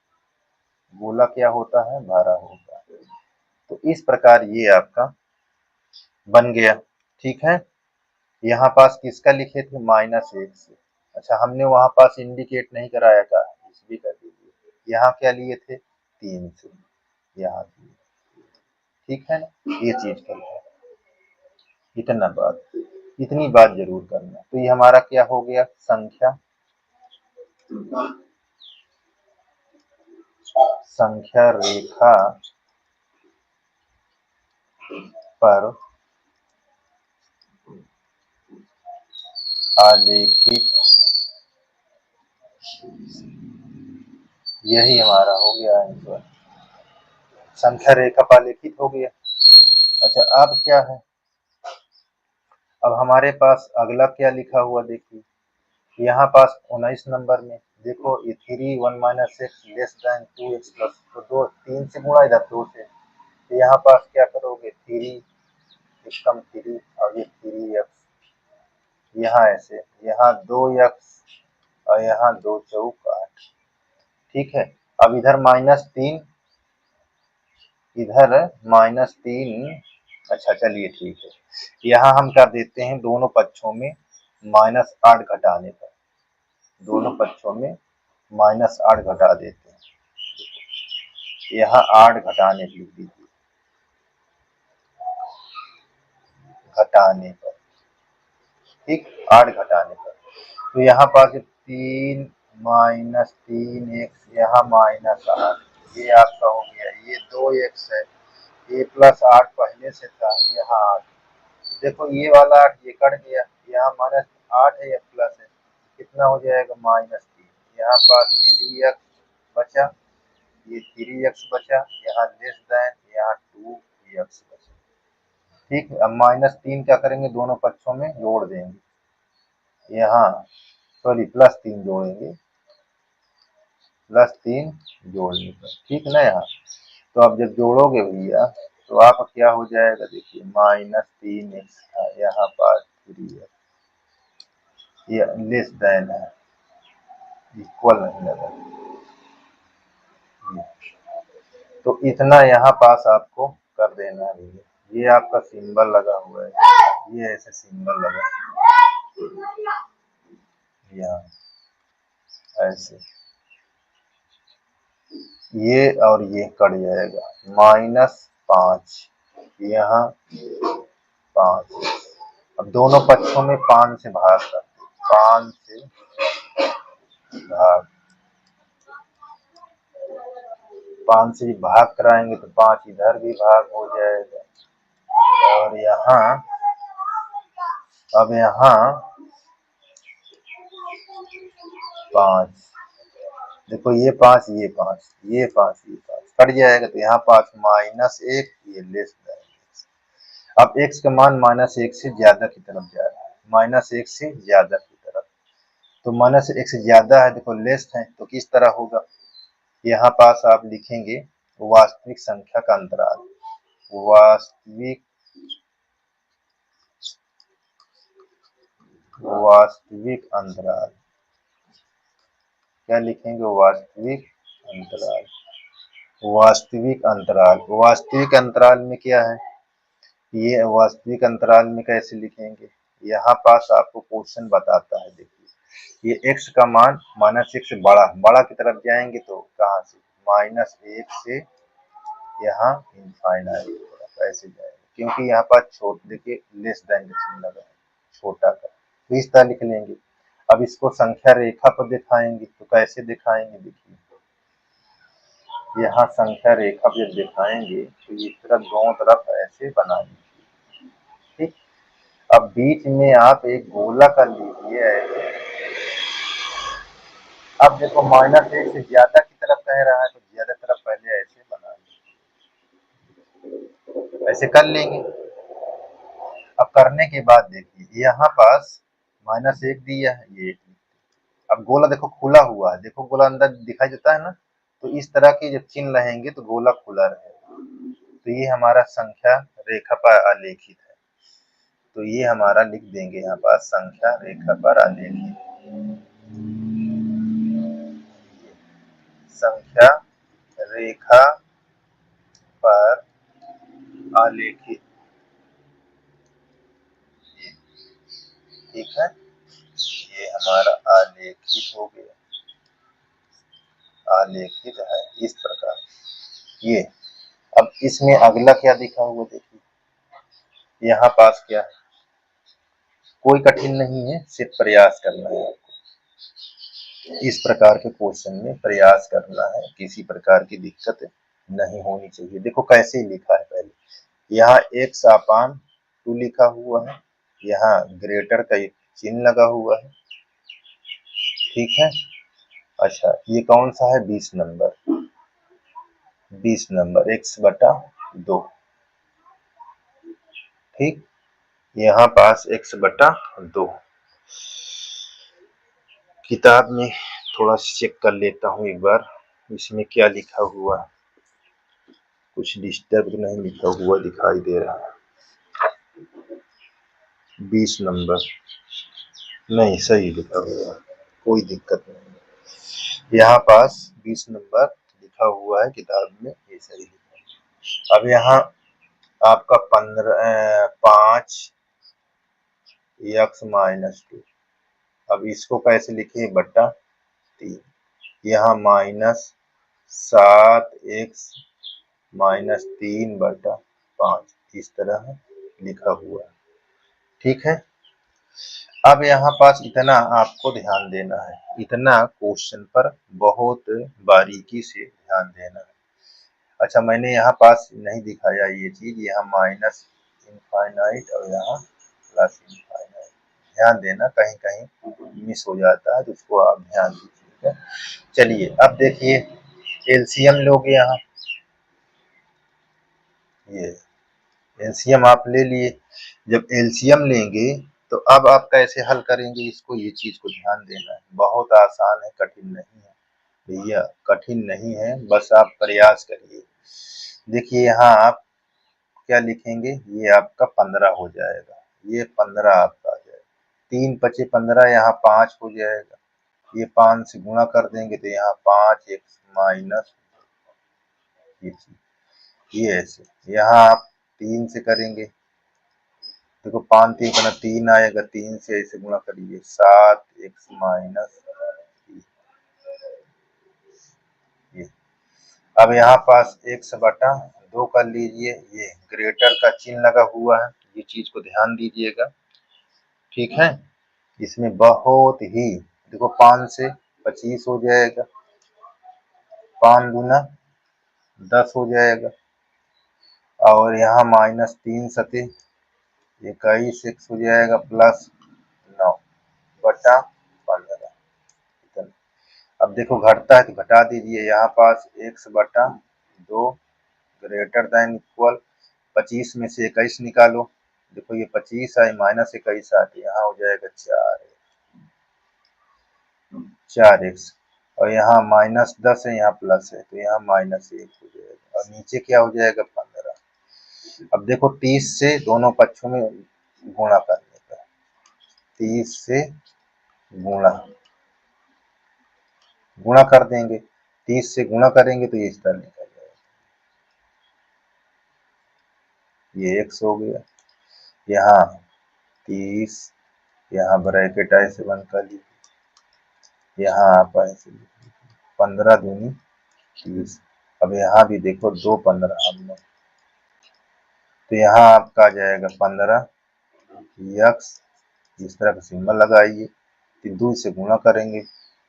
गोला क्या होता है, भरा होता है, तो इस प्रकार ये आपका बन गया, ठीक है। यहाँ पास किसका लिखे थे, -1 से, अच्छा हमने वहां पास इंडिकेट नहीं कराया था, इस भी कर दीजिए, यहाँ क्या लिए थे 3 से, यहाँ ठीक है ना, ये चीज कर, इतना बात, इतनी बात जरूर करना, तो ये हमारा क्या हो गया, संख्या रेखा पर आलेखित, यही हमारा हो गया आंसर। संख्या रेखा पर आलेखित हो गया। अच्छा, अब क्या है, अब हमारे पास अगला क्या लिखा हुआ देखिए, यहाँ पास 19 नंबर में देखो ये 3 1 minus x less than 2x plus, तो 2 3 से गुणा इधर 2 से, तो यहाँ पास क्या करोगे 3 कम 3 और ये 3x, यहाँ ऐसे, यहाँ 2x और यहाँ 2 चौक 8। ठीक है, अब इधर -3, इधर -3। अच्छा चलिए ठीक है, यहाँ हम कर देते हैं दोनों पक्षों में -8 घटाने पर, दोनों पक्षों में -8 घटा देते हैं, यहाँ 8 घटाने लिख दीजिए, घटाने पर, ठीक 8 घटाने पर, तो यहाँ पास 3 -3 x, यहाँ -8, ये आपका हो गया, ये 2x है, ये +8 पहले से था, यहाँ 8, देखो ये वाला 8 ये कट गया, यहाँ -8 है या प्लस है, कितना हो जाएगा -3, यहाँ पास 3x बचा, ये 3x बचा, यहाँ लेस देन, यहाँ 2x बचा। ठीक है, अब -3 क्या करेंगे, दोनों पक्षों में जोड़ देंगे, यहाँ सॉरी +3 जोड़ेंगे, +3 जोड़ने पर, ठीक है ना। यहाँ तो अब जब जोड़ोगे भैया तो आप क्या हो जाएगा, देखिए -3x था, यहाँ पास 3x, ये लेस देन है, इक्वल नहीं लगा, तो इतना यहाँ पास आपको कर देना है भैया, ये आपका सिंबल लगा हुआ है, ये ऐसे सिंबल लगा यहाँ ऐसे, ये और ये कट जाएगा, -5, यहाँ 5, अब दोनों पक्षों में 5 से भाग कर, 5 से भाग, 5 से भाग कराएंगे तो 5 इधर भी भाग हो जाएगा, और यहाँ अब यहाँ 5, देखो ये 5 ये 5 ये 5 ये 5 कट जाएगा, तो यहाँ पास -1, ये लेस देन, अब x का मान -1 से ज्यादा की तरफ जा रहा है, -1 से ज्यादा की तरफ, तो -1 से ज्यादा है, देखो लेस है, तो किस तरह होगा, यहाँ पास आप लिखेंगे वास्तविक संख्या का अंतराल, वास्तविक अंतराल, क्या लिखेंगे, वास्तविक अंतराल, वास्तविक अंतराल, वास्तविक अंतराल में क्या है, ये वास्तविक अंतराल में कैसे लिखेंगे, यहाँ पास आपको क्वेश्चन बताता है, देखिए ये x का मान -1 से बड़ा की तरफ जाएंगे, तो कहाँ से -1 से यहाँ इनफाइनाइट ऐसे जाएगा, क्योंकि यहाँ पास छोटे देखिए लेस देन का चिन्ह लगा है, छोटा का, तो इस तरह लिख लेंगे। अब इसको संख्या रेखा पर दिखाएंगे, तो कैसे दिखाएंगे, देखिए यहाँ संख्या रेखा जब दिखाएंगे तो इस तरह दोनों तरफ ऐसे बना लीजिए, ठीक, अब बीच में आप एक गोला कर लीजिए ऐसे, अब देखो -1 से ज्यादा की तरफ कह रहा है, तो ज्यादा तरफ पहले ऐसे बना लीजिए, ऐसे कर लेंगे। अब करने के बाद देखिए यहाँ पास -1 दिया है, ये अब गोला देखो खुला हुआ है, देखो गोला अंदर दिखाई देता है ना, तो इस तरह के जब चिन्ह रहेंगे तो गोला खुला रहेगा, तो ये हमारा संख्या रेखा पर आलेखित है, तो ये हमारा लिख देंगे यहाँ पास संख्या रेखा पर आलेखित, संख्या रेखा पर आलेखित, ठीक है, ये हमारा आलेखित हो गया, आलेखित है इस प्रकार ये। अब इसमें अगला क्या दिखा हुआ देखिए, यहाँ पास क्या है, कोई कठिन नहीं है, सिर्फ प्रयास करना है आपको, इस प्रकार के क्वेश्चन में प्रयास करना है, किसी प्रकार की दिक्कत नहीं होनी चाहिए। देखो कैसे लिखा है, पहले यहाँ x/2 लिखा हुआ है, यहाँ ग्रेटर का एक चिन्ह लगा हुआ है, ठीक है। अच्छा ये कौन सा है, 20 नंबर, 20 नंबर x/2। ठीक, यहाँ पास x/2। किताब में थोड़ा चेक कर लेता हूँ एक बार, इसमें क्या लिखा हुआ, कुछ डिस्टर्ब तो नहीं लिखा हुआ दिखाई दे रहा है। 20 नंबर नहीं, सही लिखा हुआ, कोई दिक्कत नहीं। यहाँ पास 20 नंबर लिखा हुआ है किताब में, ये सही लिखा। अब यहाँ आपका 5 x-2। अब इसको कैसे लिखे, बट्टा 3। यहाँ -7x-3/5 इस तरह लिखा हुआ है। ठीक है, अब यहाँ पास इतना आपको ध्यान देना है, इतना क्वेश्चन पर बहुत बारीकी से ध्यान देना है। अच्छा, मैंने यहाँ पास नहीं दिखाया ये चीज, यहाँ माइनस इनफाइनाइट और यहाँ प्लस इनफाइनाइट, ध्यान देना, कहीं कहीं मिस हो जाता है तो उसको आप ध्यान दीजिएगा। चलिए अब देखिए एलसीएम लोगे, यहाँ ये एलसीएम आप ले लिए। जब एलसीएम लेंगे तो अब आप कैसे हल करेंगे इसको, ये चीज को ध्यान देना है। बहुत आसान है, कठिन नहीं है भैया, कठिन नहीं है, बस आप प्रयास करिए। देखिए यहाँ आप क्या लिखेंगे, ये आपका 15 हो जाएगा, ये 15 आपका आ जाएगा। 3×5 = 15, यहाँ 5 हो जाएगा। ये 5 से गुणा कर देंगे तो यहाँ 5x माइनस ये ऐसे। यहाँ आप 3 से करेंगे, देखो 5 3 का 3 आएगा, 3 से ऐसे गुणा करिए, 7x माइनस ये। अब यहाँ पास x/2 कर लीजिए, ये ग्रेटर का चिन्ह लगा हुआ है, ये चीज को ध्यान दीजिएगा। ठीक है, इसमें बहुत ही देखो, 5 से 25 हो जाएगा, 5 दूना 10 हो जाएगा, और यहाँ -3×7 21x हो जाएगा, प्लस 9/15। अब देखो घटता है तो घटा दीजिए, यहाँ पास x/2 ग्रेटर देन इक्वल 25 में से 21 निकालो, देखो ये 25 है, -21 आती, यहाँ हो जाएगा 4x, और यहाँ -10 है, यहाँ प्लस है तो यहाँ -1 हो जाएगा, और नीचे क्या हो जाएगा 15। अब देखो 30 से दोनों पक्षों में गुणा करने का, 30 से गुणा कर देंगे, 30 से गुणा करेंगे तो ये इस तरह निकल जाएगा, ये x हो गया। यहाँ 30, यहाँ ब्रैकेट ऐसे बंद कर लीजिए, यहाँ आप ऐसे 15 दूनी 30। अब यहाँ भी देखो 2 15 हमने, तो यहाँ आपका आ जाएगा 15x, इस तरह का सिंबल लगाइए, फिर 2 से गुणा करेंगे,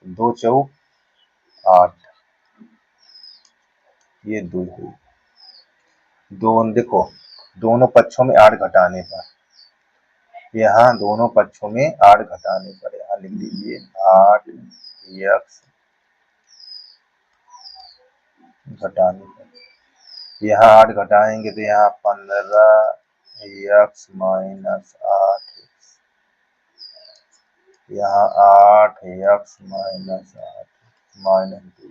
2 चौक 8, ये 2 हुई। दोनों देखो, दोनों पक्षों में 8 घटाने पर, यहाँ दोनों पक्षों में 8 घटाने पर, यहाँ लिख लीजिए 8x घटाने पर, यहाँ 8 घटाएंगे तो यहाँ 15x माइनस 8x, यहाँ 8x माइनस 8 माइनस 2,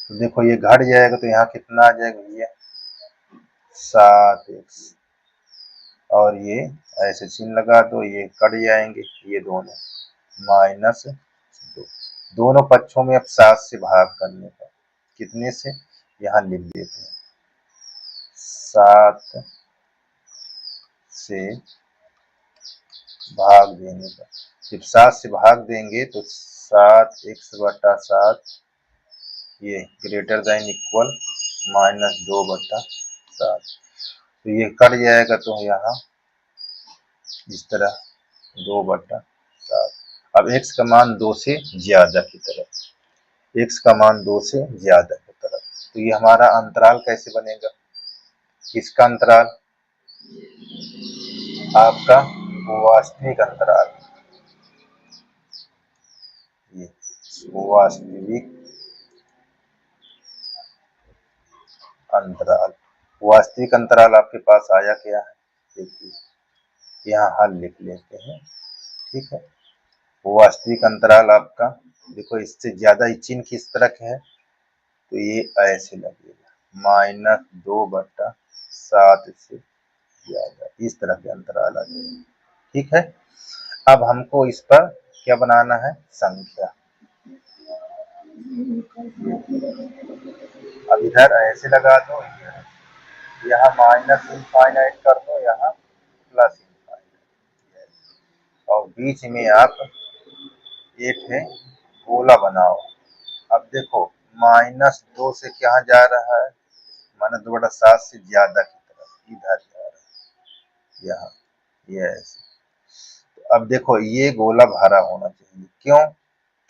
तो देखो ये घट जाएगा तो यहाँ कितना आ जाएगा भैया 7x, और ये ऐसे चिन्ह लगा दो, ये कट जाएंगे, ये दोनों -2, दोनों पक्षों में अब 7 से भाग करने पर, कितने से, यहाँ लिख देते हैं 7 से भाग देने पर, जब 7 से भाग देंगे तो 7x/7 ये ग्रेटर देन इक्वल -2/7, तो ये कट जाएगा तो यहाँ इस तरह 2/7। अब x का मान 2 से ज्यादा की तरफ, x का मान 2 से ज्यादा की तरफ, तो ये हमारा अंतराल कैसे बनेगा, किसका अंतराल, आपका वास्तविक अंतराल, ये वास्तविक अंतराल। वास्तविक अंतराल आपके पास आया क्या है, देखिए यहाँ हल लिख लेते हैं, ठीक है। वास्तविक अंतराल आपका देखो, इससे ज्यादा चिन्ह किस तरह के है, तो ये ऐसे लगेगा -2/7 से ज्यादा, इस तरह के अंतराल आ जाएंगे, ठीक है। अब हमको इस पर क्या बनाना है, संख्या। अब इधर ऐसे लगा दो, यहाँ माइनस इनफाइनाइट कर दो, यहाँ प्लस इनफाइनाइट, और बीच में आप एक है गोला बनाओ। अब देखो -2 से क्या जा रहा है, -2/7 से ज्यादा की तरफ इधर जा रहा है, यहाँ ये ऐसे। तो अब देखो ये गोला भरा होना चाहिए, क्यों,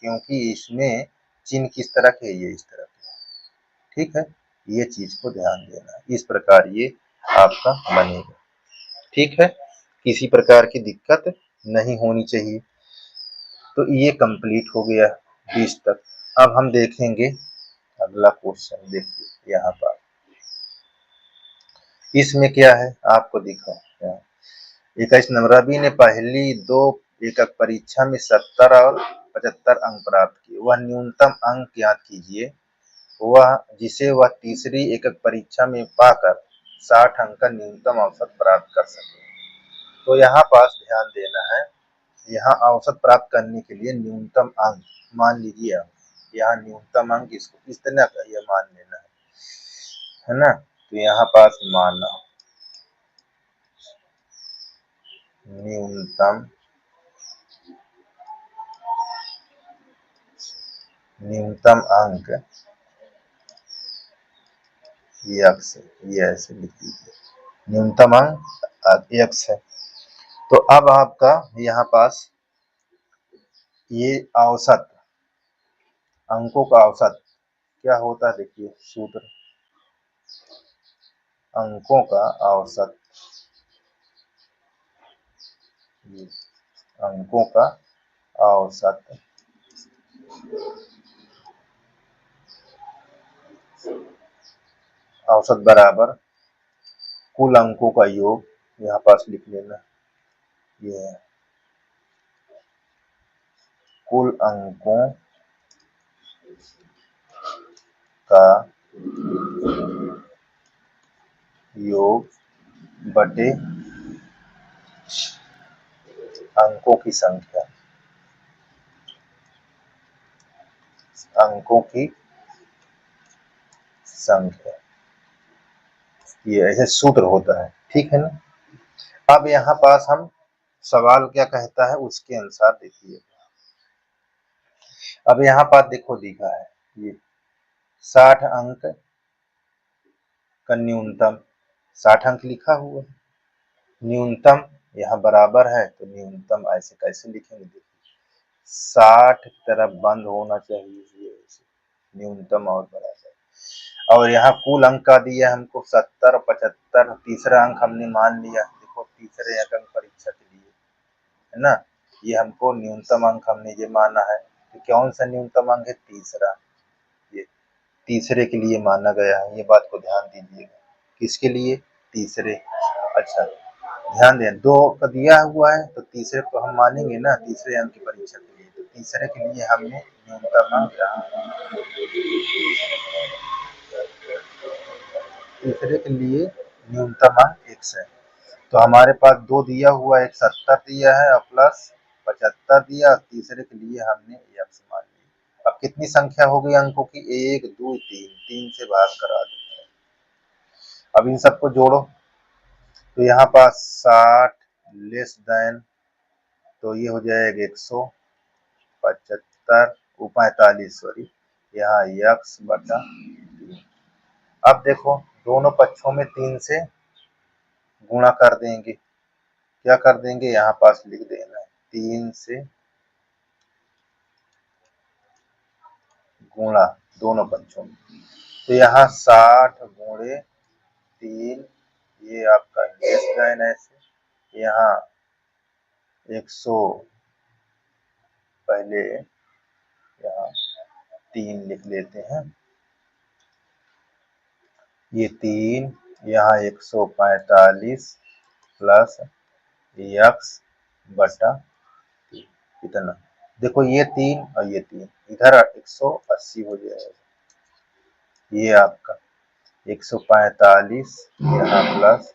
क्योंकि इसमें चिन्ह किस तरह के, ये इस तरह के, ठीक है। ये चीज को ध्यान देना है, इस प्रकार ये आपका बनेगा, ठीक है। किसी प्रकार की दिक्कत नहीं होनी चाहिए। तो ये कंप्लीट हो गया 20 तक। अब हम देखेंगे अगला क्वेश्चन, देखिए यहाँ पर इसमें क्या है आपको दिखा, 21 नंबर। रवि ने पहली 2 एकक परीक्षा में 70 और 75 अंक प्राप्त किए, वह न्यूनतम अंक ज्ञात कीजिए वह जिसे वह तीसरी एकक परीक्षा में पाकर 60 अंक का न्यूनतम औसत प्राप्त कर सके। तो यहाँ पास ध्यान देना है, यहाँ औसत प्राप्त करने के लिए न्यूनतम अंक मान लीजिए, यहाँ न्यूनतम अंक इसको इस तरह का यह मान लेना है ना। तो यहाँ पास माना न्यूनतम अंक x, ये ऐसे लिख दीजिए, न्यूनतम अंक x है। तो अब आपका यहाँ पास ये औसत, अंकों का औसत क्या होता है, देखिए सूत्र, अंकों का औसत, अंकों का औसत औसत बराबर कुल अंकों का योग, यहाँ पास लिख लेना, ये है कुल अंकों का योग बटे अंकों की संख्या, अंकों की संख्या, ये ऐसे सूत्र होता है, ठीक है ना। अब यहाँ पास हम सवाल क्या कहता है उसके अनुसार देखिए। अब यहाँ पास देखो दिखा है ये 60 अंक का न्यूनतम, 60 अंक लिखा हुआ है, न्यूनतम यहाँ बराबर है, तो न्यूनतम ऐसे कैसे लिखेंगे, देखिए 60 की तरफ बंद होना चाहिए, ये न्यूनतम और बराबर। और यहाँ कुल अंक का दिया हमको 70 और 75, तीसरा अंक हमने मान लिया, देखो तीसरे अंक परीक्षा के लिए है ना, ये हमको न्यूनतम अंक हमने ये माना है, तो कौन सा न्यूनतम अंक है, तीसरा, ये तीसरे के लिए माना गया है, ये बात को ध्यान दीजिएगा, किसके लिए, तीसरे। अच्छा ध्यान दें, 2 का दिया हुआ है तो तीसरे को हम मानेंगे ना, तीसरे अंक की परीक्षा के लिए, तो तीसरे के लिए हमने न्यूनतम अंक, तीसरे के लिए न्यूनतम अंक x है। तो हमारे पास 2 दिया हुआ है, एक 70 दिया है और प्लस 75 दिया, और तीसरे के लिए हमने x मान लिया। अब कितनी संख्या हो गई अंकों की, 1 2 3, 3 से भाग करा देंगे। अब इन सबको जोड़ो, तो यहाँ पास 60 लेस देन, तो ये हो जाएगा 175, 45 सॉरी, यहाँ x बटा 3। अब देखो दोनों पक्षों में 3 से गुणा कर देंगे, क्या कर देंगे, यहाँ पास लिख देना है 3 से गुणा दोनों पक्षों में, तो यहाँ 60 गुणे 3, ये आपका लेस देन ऐसे, यहाँ 100 पहले यहाँ 3 लिख लेते हैं, ये 3, यहाँ 145 प्लस x बटा कितना, देखो ये 3 और ये 3 इधर 180 हो जाएगा, ये आपका 145 यहाँ प्लस,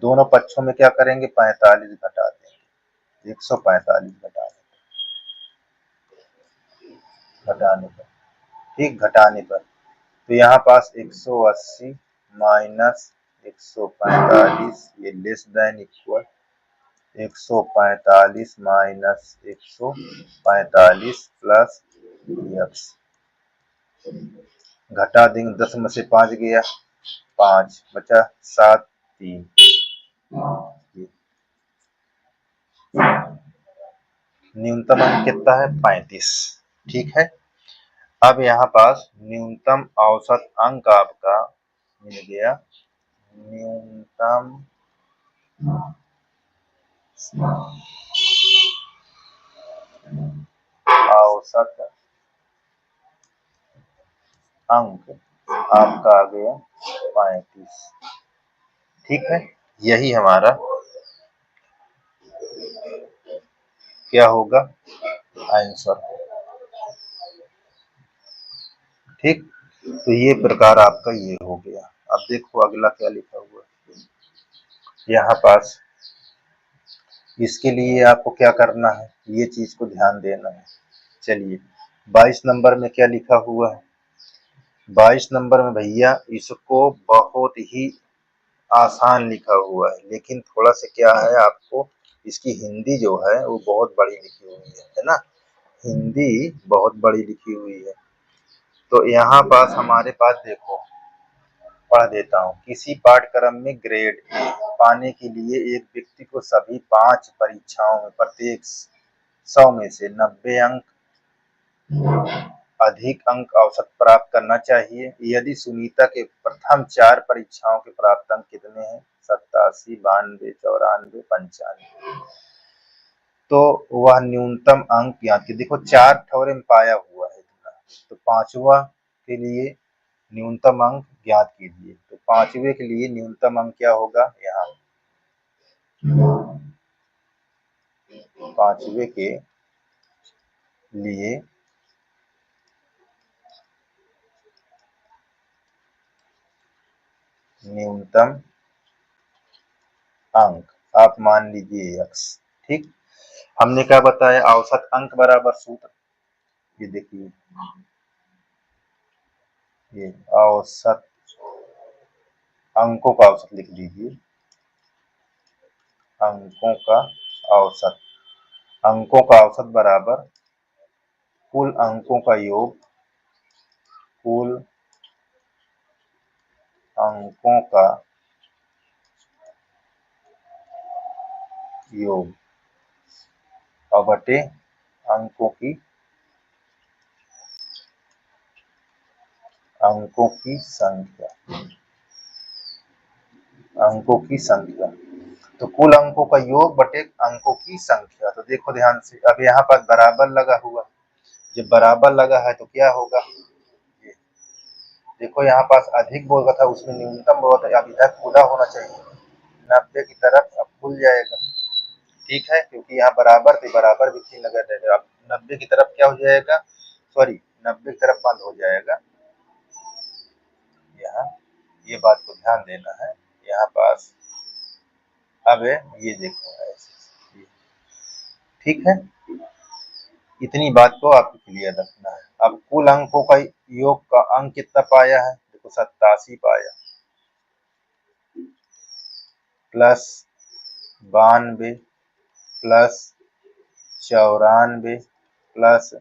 दोनों पक्षों में क्या करेंगे 45 घटा देंगे, 145 घटाने पर, ठीक, घटाने पर तो यहाँ पास 180 माइनस 145 ये less than equal 145 minus 145 plus x, घटा देंगे 10 में से 5 गया 5 बचा 7 3, न्यूनतम अंक कितना है 35, ठीक है। अब यहाँ पास न्यूनतम औसत अंक आपका मिल गया, न्यूनतम औसत अंक आपका आ गया 35, ठीक है। यही हमारा क्या होगा आंसर, ठीक। तो ये प्रकार आपका ये हो गया। अब देखो अगला क्या लिखा हुआ है यहाँ पास, इसके लिए आपको क्या करना है, ये चीज को ध्यान देना है। चलिए 22 नंबर में क्या लिखा हुआ है, 22 नंबर में भैया इसको बहुत ही आसान लिखा हुआ है, लेकिन थोड़ा सा क्या है आपको इसकी हिंदी जो है वो बहुत बड़ी लिखी हुई है ना, हिंदी बहुत बड़ी लिखी हुई है। तो यहाँ पास हमारे पास देखो पढ़ देता हूँ, किसी पाठ्यक्रम में ग्रेड ए पाने के लिए एक व्यक्ति को सभी 5 परीक्षाओं में प्रत्येक 100 में से 90 अंक अधिक अंक औसत प्राप्त करना चाहिए। यदि सुनीता के प्रथम 4 परीक्षाओं के प्राप्त अंक कितने हैं 87 92 94 95, तो वह न्यूनतम अंक याद की, देखो 4 ठौरे में पाया हुआ है इतना, तो 5वां के लिए न्यूनतम अंक ज्ञात कीजिए। तो 5वें के लिए न्यूनतम अंक क्या होगा, यहाँ 5वें के लिए न्यूनतम अंक आप मान लीजिए x, ठीक। हमने क्या बताया, औसत अंक बराबर सूत्र, ये देखिए ये औसत अंकों का औसत लिख लीजिए, अंकों का औसत, अंकों का औसत बराबर कुल अंकों का योग, कुल अंकों का योग और बटे अंकों की संख्या, अंकों की संख्या, तो कुल अंकों का योग बटे अंकों की संख्या। तो देखो ध्यान से, अब यहाँ पर बराबर लगा हुआ, जब बराबर लगा है तो क्या होगा, ये देखो यहाँ पास अधिक बोल रहा था उसमें न्यूनतम बोला था, अब इधर खुला होना चाहिए 90 की तरफ, अब खुल जाएगा, ठीक है, क्योंकि यहाँ बराबर थे, बराबर भी चिन्ह लगा रहेगा, अब 90 की तरफ क्या हो जाएगा, सॉरी 90 की तरफ बंद हो जाएगा। यहाँ ये बात को ध्यान देना है यहाँ पास। अब ये देखो ऐसे, ठीक है, इतनी बात को आपको क्लियर रखना है। अब कुल अंकों का योग का अंक कितना पाया है, देखो 87 पाया, प्लस 92 प्लस 94 प्लस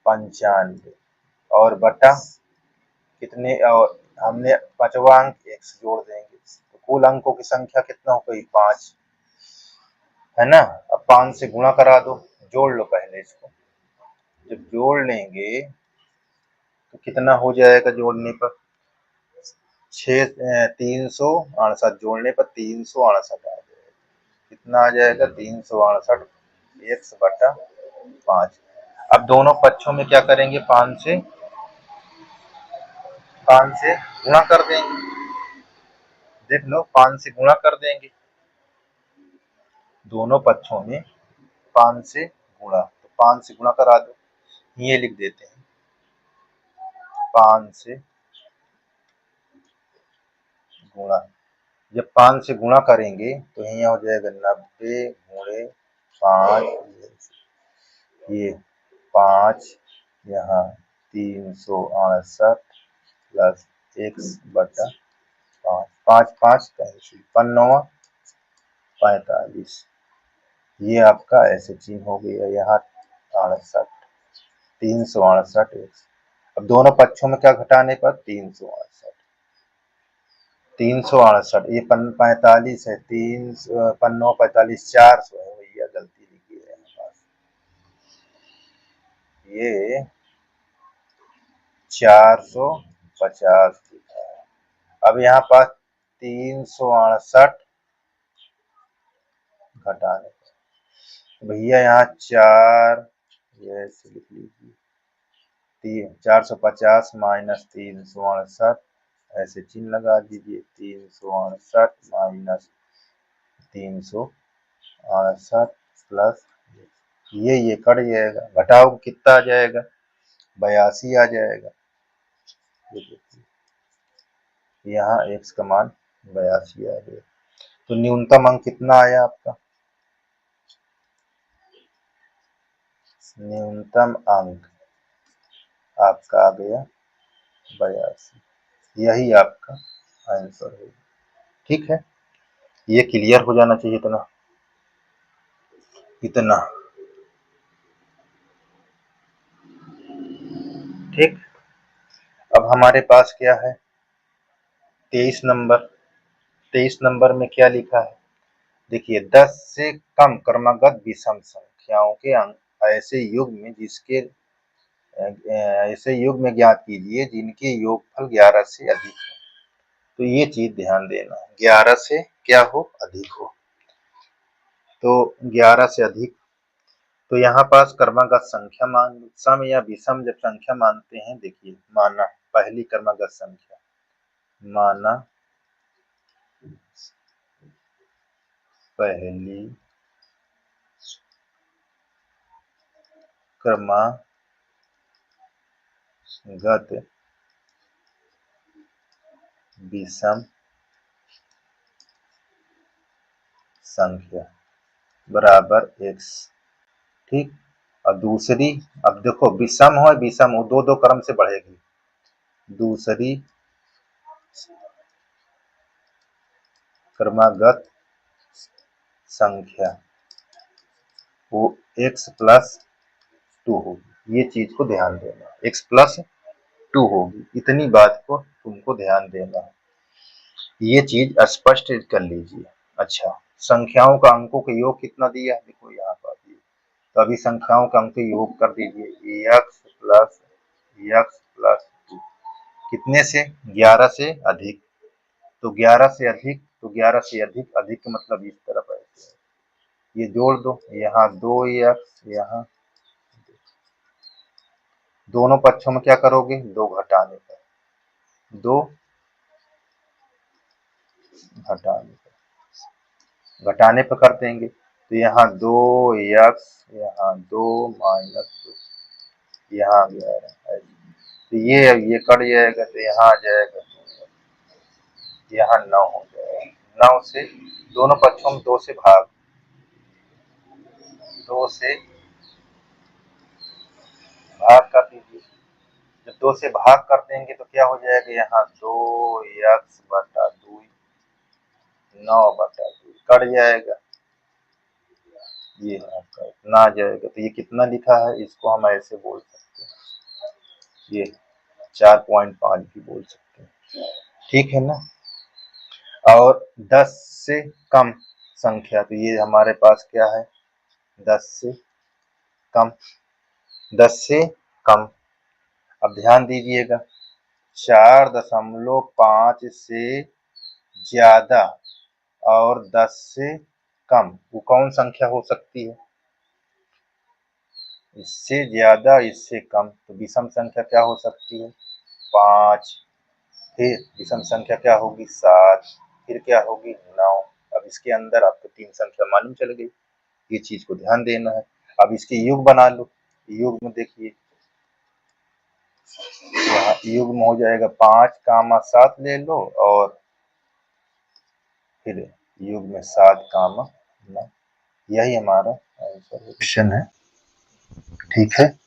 95 और बटा कितने, और हमने 5वां अंक x जोड़ देंगे, तो कुल अंकों की संख्या कितना हो गई 5, है ना। अब 5 से गुणा करा दो, जोड़ लो पहले इसको, जब जोड़ लेंगे तो कितना हो जाएगा जोड़ने पर 368, जोड़ने पर 368 आ जाएगा, कितना आ जाएगा 368 x बटा 5। अब दोनों पक्षों में क्या करेंगे 5 से 5 से गुणा कर देंगे, देख लो 5 से गुणा कर देंगे, दोनों पक्षों में 5 से गुणा, तो 5 से गुणा करा दो, ये लिख देते हैं 5 से गुणा। जब 5 से गुणा करेंगे तो यहाँ हो जाएगा 90 गुणे 5, ये 5 यहाँ 368 प्लस x बटा 5, 5 5 कैंसिल, 5 45, ये आपका ऐसे चिन्ह हो गया यहाँ 68, 368 x। अब दोनों पक्षों में क्या घटाने पर 368, 368, ये 45 है, 3 5 9 45, 400 है भैया, गलती लिखी है यहाँ पास, ये 450 लिखा है। अब यहाँ पास 368 घटाने पर भैया यहाँ 4, ये ऐसे लिख लीजिए, 450 माइनस 368, ऐसे चिन्ह लगा दीजिए, 368 माइनस 368 प्लस ये कट जाएगा, घटाओ कितना आ जाएगा, 82 आ जाएगा। यहाँ x का मान 82 आ गया, तो न्यूनतम अंक कितना आया आपका, न्यूनतम अंक आपका आ गया 82, यही आपका आंसर है। ठीक है, ये क्लियर हो जाना चाहिए इतना, इतना ठीक। अब हमारे पास क्या है 23 नंबर, 23 नंबर में क्या लिखा है, देखिए 10 से कम क्रमागत विषम संख्याओं के अंक ऐसे युग्म में जिसके ऐसे युग्म में ज्ञात कीजिए जिनके योगफल 11 से अधिक हो। तो ये चीज ध्यान देना, 11 से क्या हो, अधिक हो, तो 11 से अधिक, तो यहाँ पास क्रमागत संख्या मान, सम या विषम जब संख्या मानते हैं, देखिए माना पहली क्रमागत संख्या, माना पहली क्रमागत विषम संख्या बराबर x, ठीक। और दूसरी, अब देखो विषम हो विषम हो, दो दो क्रम से बढ़ेगी, दूसरी क्रमागत संख्या वो x प्लस 2 होगी, ये चीज को ध्यान देना, x प्लस 2 होगी, इतनी बात को तुमको ध्यान देना है, ये चीज स्पष्ट कर लीजिए। अच्छा, संख्याओं का अंकों का योग कितना दिया है, देखो यहाँ पर दिया, तो अभी संख्याओं का अंक योग कर दीजिए, x प्लस 2 कितने से, 11 से अधिक, तो 11 से अधिक, तो 11 से अधिक, अधिक का मतलब इस तरफ है, ये जोड़ दो, यहाँ 2x, यहाँ दोनों पक्षों में क्या करोगे, 2 घटाने पर, 2 घटाने पर कर देंगे, तो यहाँ 2x, यहाँ 2 माइनस 2, यहाँ 11 है, तो ये कट जाएगा, तो यहाँ आ जाएगा, यहाँ 9 हो जाएगा, 9 से दोनों पक्षों में 2 से भाग, 2 से भाग कर दीजिए, जब 2 से भाग कर देंगे तो क्या हो जाएगा, यहाँ 2x बटा 2, 9 बटा 2 कट जाएगा, ये आपका इतना आ जाएगा, तो ये कितना लिखा है, इसको हम ऐसे बोल सकते हैं, ये 4.5 भी बोल सकते हैं, ठीक है ना। और 10 से कम संख्या, तो ये हमारे पास क्या है, 10 से कम, 10 से कम, अब ध्यान दीजिएगा, 4.5 से ज्यादा और 10 से कम, वो कौन संख्या हो सकती है, इससे ज्यादा इससे कम, तो विषम संख्या क्या हो सकती है, 5, फिर विषम संख्या क्या होगी 7, फिर क्या होगी 9। अब इसके अंदर आपको 3 संख्या मालूम चल गई, ये चीज को ध्यान देना है। अब इसके युग बना लो, युग में देखिए यहाँ युग में हो जाएगा 5, 7 ले लो और फिर युग में 7, 9। यही हमारा क्वेश्चन है। ठीक है,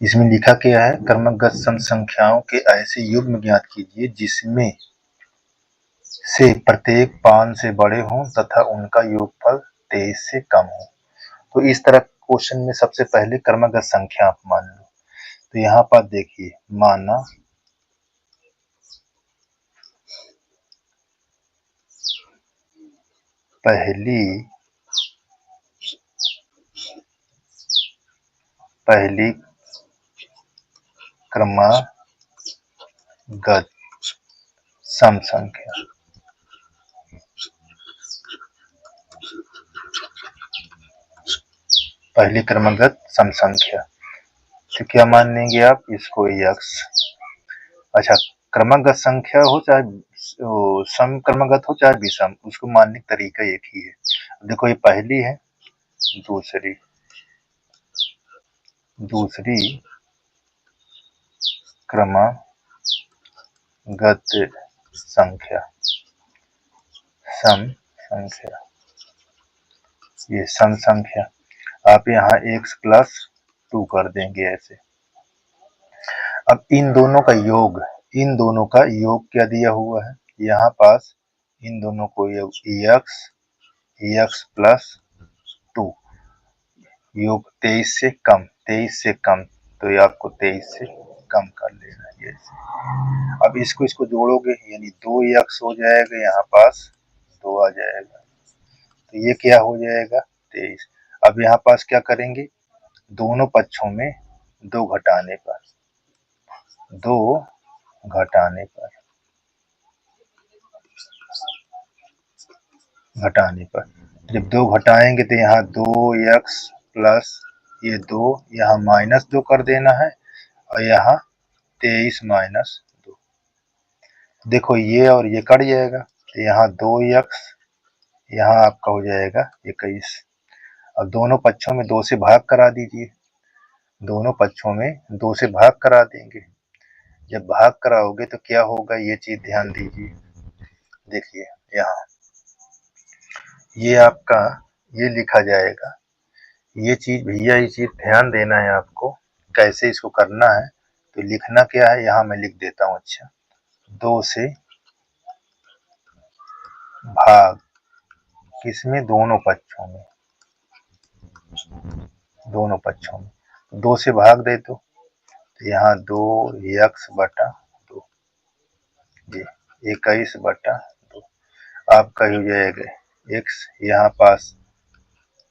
इसमें लिखा क्या है, क्रमगत सम संख्याओं के ऐसे युग्म ज्ञात कीजिए जिसमें से प्रत्येक 5 से बड़े हों तथा उनका योगफल 23 से कम हो। तो इस तरह क्वेश्चन में सबसे पहले क्रमगत संख्या आप मान लो। तो यहाँ पर देखिए, माना पहली क्रमगत सम संख्या, पहली क्रमगत सम संख्या, तो क्या मान लेंगे आप इसको x। अच्छा, क्रमगत संख्या हो चाहे सम क्रमगत हो चाहे विषम, उसको मानने का तरीका एक ही है। देखो ये पहली है, दूसरी क्रमगत संख्या, सम संख्या, ये सम संख्या। आप यहाँ x + 2 कर देंगे ऐसे। अब इन दोनों का योग क्या दिया हुआ है यहाँ पास, इन दोनों को योग x + 2 योग 23 से कम, तो ये आपको 23 से कम कर लेना है। अब इसको जोड़ोगे यानी 2x हो जाएगा, यहाँ पास 2 आ जाएगा, तो ये क्या हो जाएगा 23। अब यहाँ पास क्या करेंगे, दोनों पक्षों में 2 घटाने पर, जब 2 घटाएंगे तो यहाँ 2x प्लस ये 2, यहाँ -2 कर देना है और यहाँ 23 - 2। देखो ये और ये कट जाएगा, तो यहाँ 2x, यहाँ आपका हो जाएगा 21। अब दोनों पक्षों में 2 से भाग करा दीजिए, दोनों पक्षों में 2 से भाग करा देंगे। जब भाग कराओगे तो क्या होगा, ये चीज ध्यान दीजिए। देखिए यहाँ ये आपका ये लिखा जाएगा, ये चीज भैया, ये चीज ध्यान देना है आपको, कैसे इसको करना है। तो लिखना क्या है, यहाँ मैं लिख देता हूँ। अच्छा, 2 से भाग किसमें, दोनों पक्षों में, 2 से भाग दे दो, तो यहाँ 2x/2, ये 21/2 आपका हो जाएगा x, यहाँ पास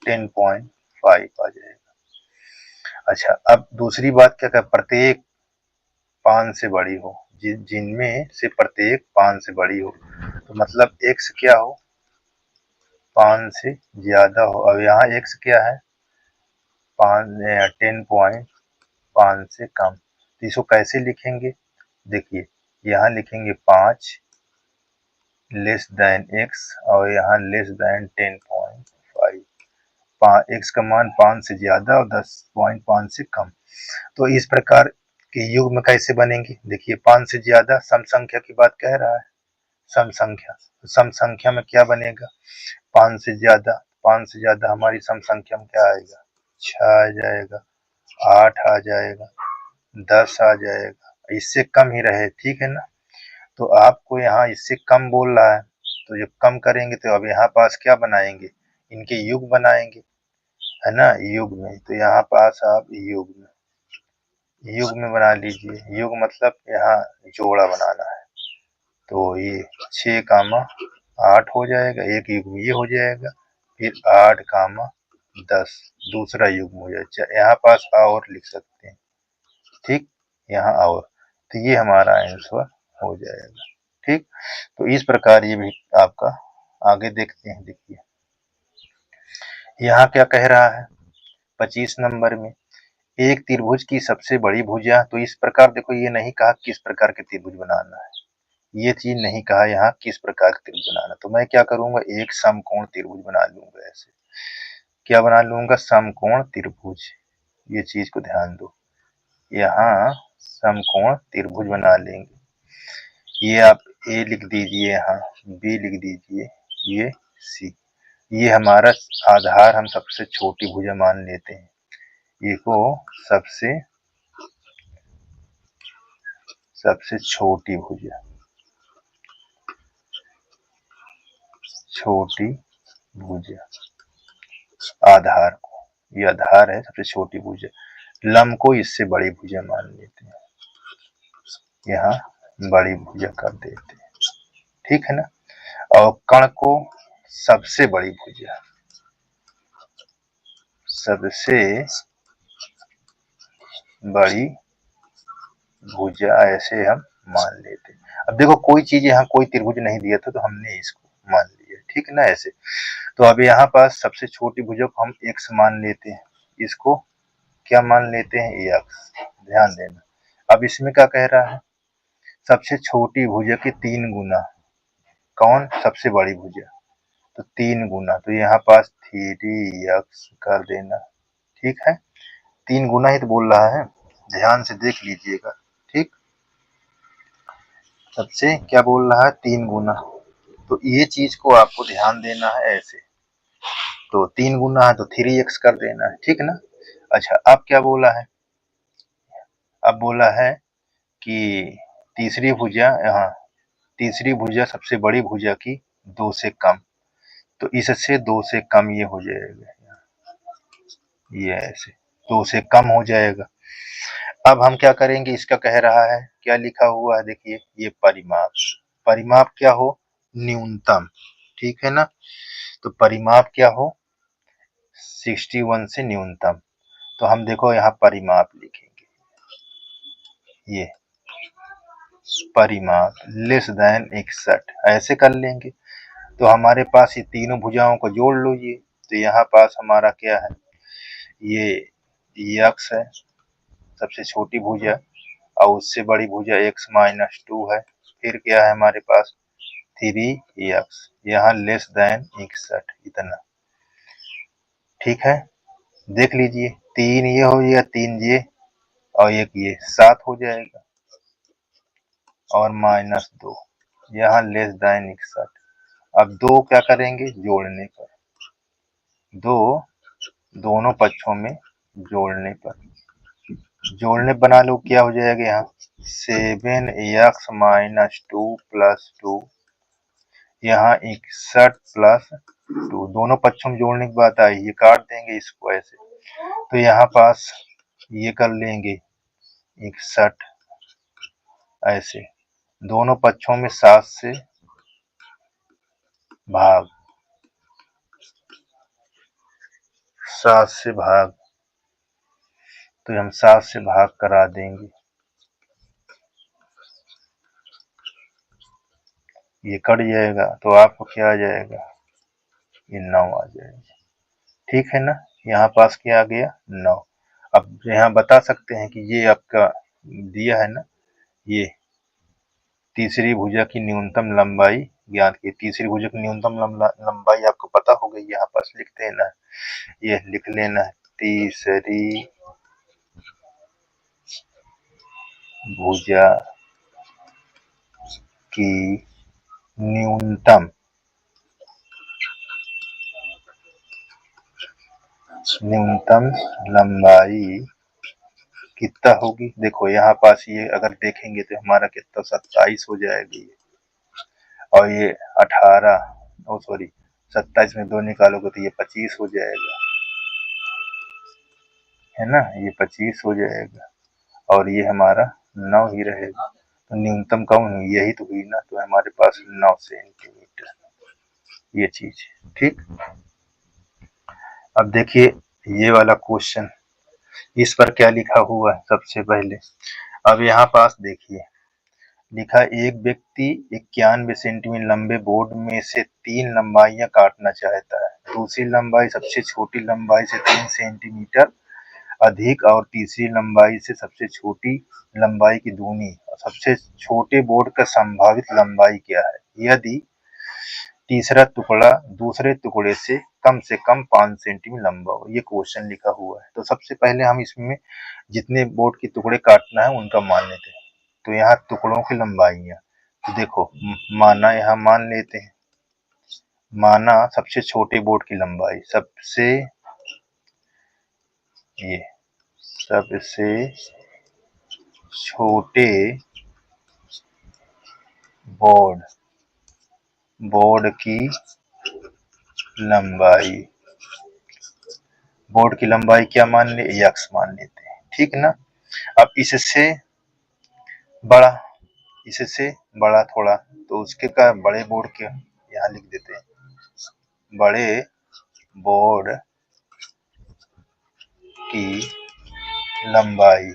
10.5 आ जाएगा। अच्छा, अब दूसरी बात क्या कर, प्रत्येक 5 से बड़ी हो, जिनमें से प्रत्येक 5 से बड़ी हो, तो मतलब x क्या हो, 5 से ज्यादा हो। अब यहाँ x क्या है, 10.5 से कम। तो इसको कैसे लिखेंगे, देखिए यहाँ लिखेंगे 5 < x और यहाँ < 10.5। x का मान 5 से ज्यादा और 10.5 से कम। तो इस प्रकार के युग्म कैसे बनेंगे, देखिए 5 से ज्यादा सम संख्या की बात कह रहा है, सम संख्या में क्या बनेगा, 5 से ज्यादा हमारी सम संख्या में क्या आएगा, 6 आ जाएगा, 8 आ जाएगा, 10 आ जाएगा, इससे कम ही रहे, ठीक है ना। तो आपको यहाँ इससे कम बोल रहा है, तो जब कम करेंगे तो अब यहाँ पास क्या बनाएंगे, इनके युग बनाएंगे, है ना, युग में। तो यहाँ पास आप युग में बना लीजिए, युग मतलब यहाँ जोड़ा बनाना है। तो ये 6, 8 हो जाएगा, एक युग्म ये हो जाएगा, फिर 8, 10 दूसरा युग्म हो जाएगा। यहाँ पास और लिख सकते हैं, ठीक, यहाँ और, तो ये हमारा आंसर हो जाएगा। ठीक, तो इस प्रकार ये भी आपका आगे देखते हैं। देखिए यहाँ क्या कह रहा है 25 नंबर में, एक त्रिभुज की सबसे बड़ी भुजा। तो इस प्रकार देखो, ये नहीं कहा किस प्रकार के त्रिभुज बनाना है, ये चीज नहीं कहा यहाँ किस प्रकार का त्रिभुज बनाना। तो मैं क्या करूंगा, एक समकोण त्रिभुज बना लूंगा। ऐसे क्या बना लूंगा, समकोण त्रिभुज। ये चीज को ध्यान दो, यहाँ समकोण त्रिभुज बना लेंगे। ये आप ए लिख दीजिए, यहाँ बी लिख दीजिए, ये सी। ये हमारा आधार हम सबसे छोटी भुजा मान लेते हैं, ये को सबसे छोटी भुजा, छोटी भुजा आधार को, ये आधार है सबसे छोटी भुजा। लंब को इससे बड़ी भुजा मान लेते हैं, यहाँ बड़ी भुजा कर देते हैं, ठीक है ना। और कण को सबसे बड़ी भुजा, सबसे बड़ी भुजा ऐसे हम मान लेते हैं। अब देखो कोई चीज यहाँ कोई त्रिभुज नहीं दिया था तो हमने इसको मान लिया, ठीक है ना ऐसे। तो अब यहाँ पास सबसे छोटी भुजा को हम x मान लेते हैं, इसको क्या मान लेते हैं, x। ध्यान देना। अब इसमें क्या कह रहा है, सबसे छोटी भुजा की 3 गुना, कौन, सबसे बड़ी भुजा, तो 3 गुना, तो यहाँ पास 3x कर देना, ठीक है। 3 गुना ही तो बोल रहा है, ध्यान से देख लीजिएगा, ठीक। सबसे क्या बोल रहा है, 3 गुना, तो ये चीज को आपको ध्यान देना है ऐसे। तो 3 गुना है तो 3x कर देना है, ठीक ना। अच्छा अब क्या बोला है, अब बोला है कि तीसरी भुजा, यहाँ तीसरी भुजा सबसे बड़ी भुजा की 2 से कम, तो इससे 2 से कम ये हो जाएगा, ये ऐसे 2 से कम हो जाएगा। अब हम क्या करेंगे, इसका कह रहा है, क्या लिखा हुआ है देखिए, ये परिमाप, परिमाप क्या हो, न्यूनतम, ठीक है ना। तो परिमाप क्या हो, 61 से न्यूनतम। तो हम देखो यहाँ परिमाप लिखेंगे, ये परिमाप लेस देन 61 ऐसे कर लेंगे। तो हमारे पास ये तीनों भुजाओं को जोड़ लो ये, तो यहाँ पास हमारा क्या है, ये x है सबसे छोटी भुजा, और उससे बड़ी भुजा x माइनस 2 है, फिर क्या है हमारे पास 3x, यहाँ लेस देन 61 इतना, ठीक है। देख लीजिए 3 ये हो जाएगा, 3 ये और एक ये 7 हो जाएगा, और माइनस 2, यहाँ लेस देन 61। अब 2 क्या करेंगे, जोड़ने पर, 2 दोनों पक्षों में जोड़ने पर, जोड़ने बना लो, क्या हो जाएगा यहाँ 7x माइनस 2 प्लस 2, यहाँ 61 प्लस 2, दोनों पक्षों में जोड़ने की बात आई, ये काट देंगे इसको ऐसे। तो यहाँ पास ये कर लेंगे 61 ऐसे, दोनों पक्षों में 7 से भाग, 7 से भाग, तो हम 7 से भाग करा देंगे, ये कट जाएगा, तो आपको क्या आ जाएगा, ये 9 आ जाएगा, ठीक है ना। यहाँ पास क्या आ गया, 9। अब यहाँ बता सकते हैं कि ये आपका दिया है ना, ये तीसरी भुजा की न्यूनतम लंबाई ज्ञात की, तीसरी भुजा की न्यूनतम लंबाई आपको पता हो गई, यहाँ पास लिख देना, ये लिख लेना, तीसरी भुजा की न्यूनतम लंबाई कितना होगी, देखो यहाँ पास ये अगर देखेंगे तो हमारा कितना 27 हो जाएगी, और ये 18 सॉरी 27 में 2 निकालोगे तो ये 25 हो जाएगा, है ना, ये 25 हो जाएगा, और ये हमारा 9 ही रहेगा। तो न्यूनतम कौन हुई, यही तो हुई ना, तो हमारे पास 9 सेंटीमीटर, ये चीज, ठीक। अब देखिए ये वाला क्वेश्चन, इस पर क्या लिखा हुआ है सबसे पहले। अब यहाँ पास देखिए लिखा, एक व्यक्ति 91 सेंटीमीटर लंबे बोर्ड में से 3 लंबाइयां काटना चाहता है, दूसरी लंबाई सबसे छोटी लंबाई से 3 सेंटीमीटर अधिक और तीसरी लंबाई से सबसे छोटी लंबाई की दूनी और सबसे छोटे बोर्ड का संभावित लंबाई क्या है यदि तीसरा टुकड़ा दूसरे टुकड़े से कम 5 सेंटीमीटर लंबा हो। ये क्वेश्चन लिखा हुआ है। तो सबसे पहले हम इसमें जितने बोर्ड के टुकड़े काटना है उनका मान लेते हैं। तो यहाँ टुकड़ों की लंबाइयाँ तो देखो माना यहाँ मान लेते हैं, माना सबसे छोटे बोर्ड की लंबाई सबसे छोटे बोर्ड की लंबाई क्या मान ले x मान लेते हैं, ठीक ना। अब इससे बड़ा थोड़ा तो उसके का बड़े बोर्ड के यहाँ लिख देते हैं, बड़े बोर्ड की लंबाई।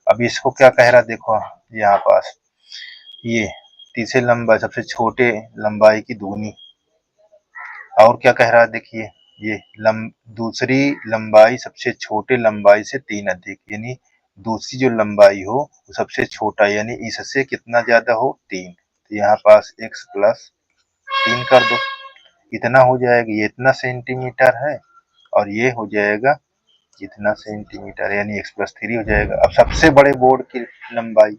अब इसको क्या कह रहा देखो यहाँ पास ये तीसरे लंबाई सबसे छोटे लंबाई की दूनी और क्या कह रहा है देखिए ये दूसरी लंबाई सबसे छोटे लंबाई से 3 अधिक यानी दूसरी जो लंबाई हो वो सबसे छोटा यानी इससे कितना ज्यादा हो 3। तो यहाँ पास x प्लस 3 कर दो, इतना हो जाएगा, ये इतना सेंटीमीटर है और ये हो जाएगा इतना सेंटीमीटर यानी x प्लस 3 हो जाएगा। अब सबसे बड़े बोर्ड की लंबाई,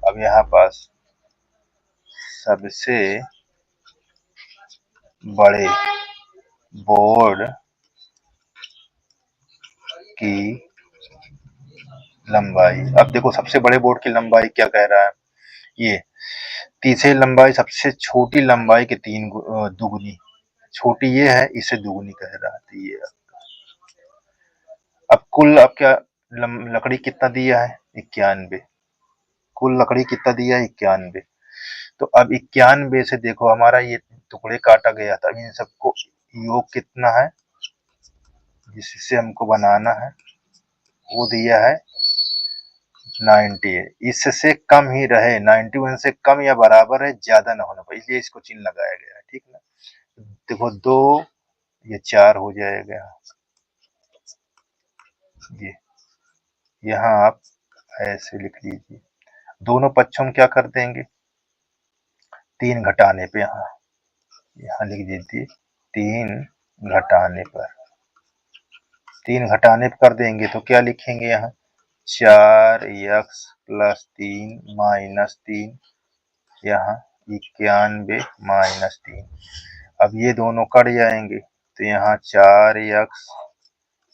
अब यहाँ पास सबसे बड़े बोर्ड की लंबाई। अब देखो सबसे बड़े बोर्ड की लंबाई क्या कह रहा है, ये तीसरी लंबाई सबसे छोटी लंबाई के 3 दुगुनी, छोटी ये है इसे दुगुनी कह रहा है। तो ये अब कुल अब क्या लकड़ी कितना दिया है 91, कुल लकड़ी कितना दिया है 91। तो अब 91 से देखो हमारा ये टुकड़े काटा गया था, इन सबको योग कितना है जिससे हमको बनाना है वो दिया है 90 है, इससे कम ही रहे 91 से कम या बराबर है, ज्यादा ना होना पाए, इसलिए इसको चिन्ह लगाया गया है, ठीक ना। देखो 2 ये 4 हो जाएगा, ये यहाँ आप ऐसे लिख लीजिए। दोनों पक्षों में क्या कर देंगे 3 घटाने पे यहाँ लिख दीजिए 3 घटाने पर कर देंगे तो क्या लिखेंगे यहाँ 4x प्लस 3 माइनस 3 यहाँ 91 माइनस 3। अब ये दोनों कट जाएंगे तो यहाँ 4x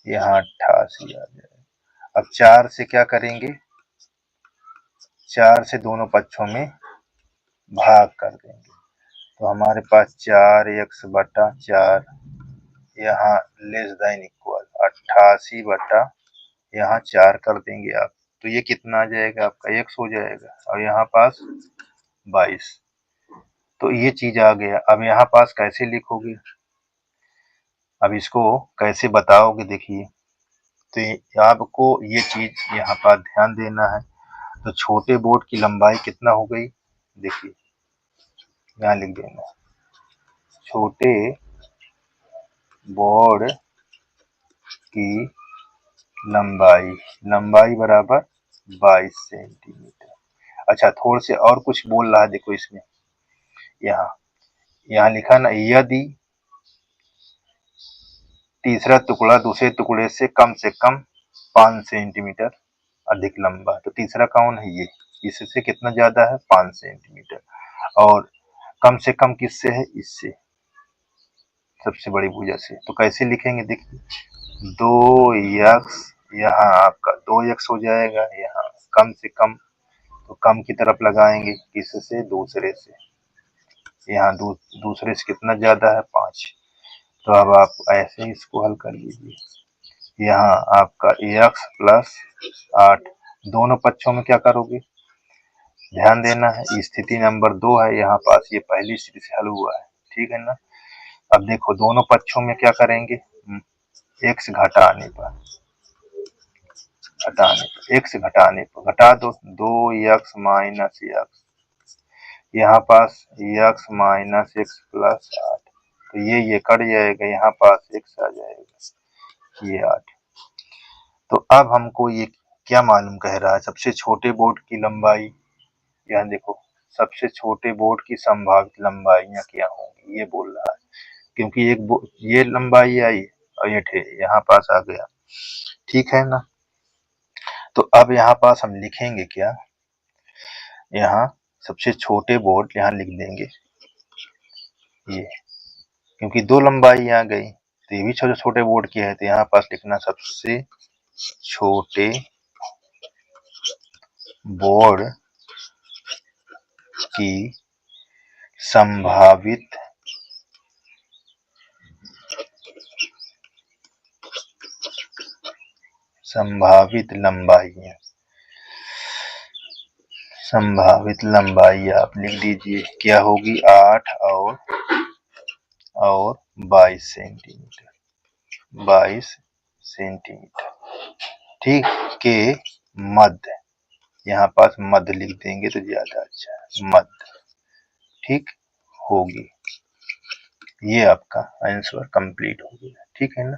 यहाँ 88 आ जाएगा। अब 4 से क्या करेंगे 4 से दोनों पक्षों में भाग कर देंगे तो हमारे पास 4x बटा 4 यहाँ लेस देन इक्वल 88 बटा यहाँ 4 कर देंगे आप तो ये कितना आ जाएगा आपका x हो जाएगा और यहाँ पास 22। तो ये चीज आ गया। अब यहाँ पास कैसे लिखोगे, अब इसको कैसे बताओगे देखिए, तो आपको ये चीज यहाँ पर ध्यान देना है। तो छोटे बोर्ड की लंबाई कितना हो गई देखिए यहाँ लिख देना, छोटे बोर्ड की लंबाई बराबर 22 सेंटीमीटर। अच्छा थोड़े से और कुछ बोल रहा है देखो इसमें, यहाँ लिखा ना यदि तीसरा टुकड़ा दूसरे टुकड़े से कम 5 सेंटीमीटर अधिक लंबा, तो तीसरा कौन है ये, इससे कितना ज्यादा है 5 सेंटीमीटर और कम से कम किससे है इससे सबसे बड़ी भुजा से। तो कैसे लिखेंगे देखिए 2x यहाँ आपका 2x हो जाएगा, यहाँ कम से कम तो कम की तरफ लगाएंगे किससे दूसरे से, यहाँ दूसरे से कितना ज्यादा है 5। तो अब आप ऐसे ही इसको हल कर लीजिए, यहाँ आपका x प्लस 8 दोनों पक्षों में क्या करोगे ध्यान देना है, स्थिति नंबर 2 है यहाँ पास, ये पहली स्थिति से हल हुआ है, ठीक है ना। अब देखो दोनों पक्षों में क्या करेंगे x घटाने पर x घटाने पर घटा दो 2x माइनस x, यहाँ पास x माइनस x प्लस 8 तो ये कट जाएगा, यहाँ पास x आ जाएगा ये 8। तो अब हमको ये क्या मालूम कह रहा है, सबसे छोटे बोर्ड की लंबाई, यहाँ देखो सबसे छोटे बोर्ड की संभावित लंबाइयां क्या होंगी, ये बोल रहा है। क्योंकि ये लंबाई आई और ये यहाँ पास आ गया, ठीक है ना। तो अब यहाँ पास हम लिखेंगे क्या, यहाँ सबसे छोटे बोर्ड यहाँ लिख देंगे ये, क्योंकि दो लंबाई आ गई तो ये भी छोटे छोटे बोर्ड की है, तो यहाँ पास लिखना सबसे छोटे बोर्ड की संभावित लंबाई आप लिख दीजिए, क्या होगी 8 और 22 सेंटीमीटर, ठीक, के मध्य, यहाँ पास मध्य लिख देंगे तो ज्यादा अच्छा है, मध्य, ठीक होगी। ये आपका आंसर कंप्लीट हो गया, ठीक है ना।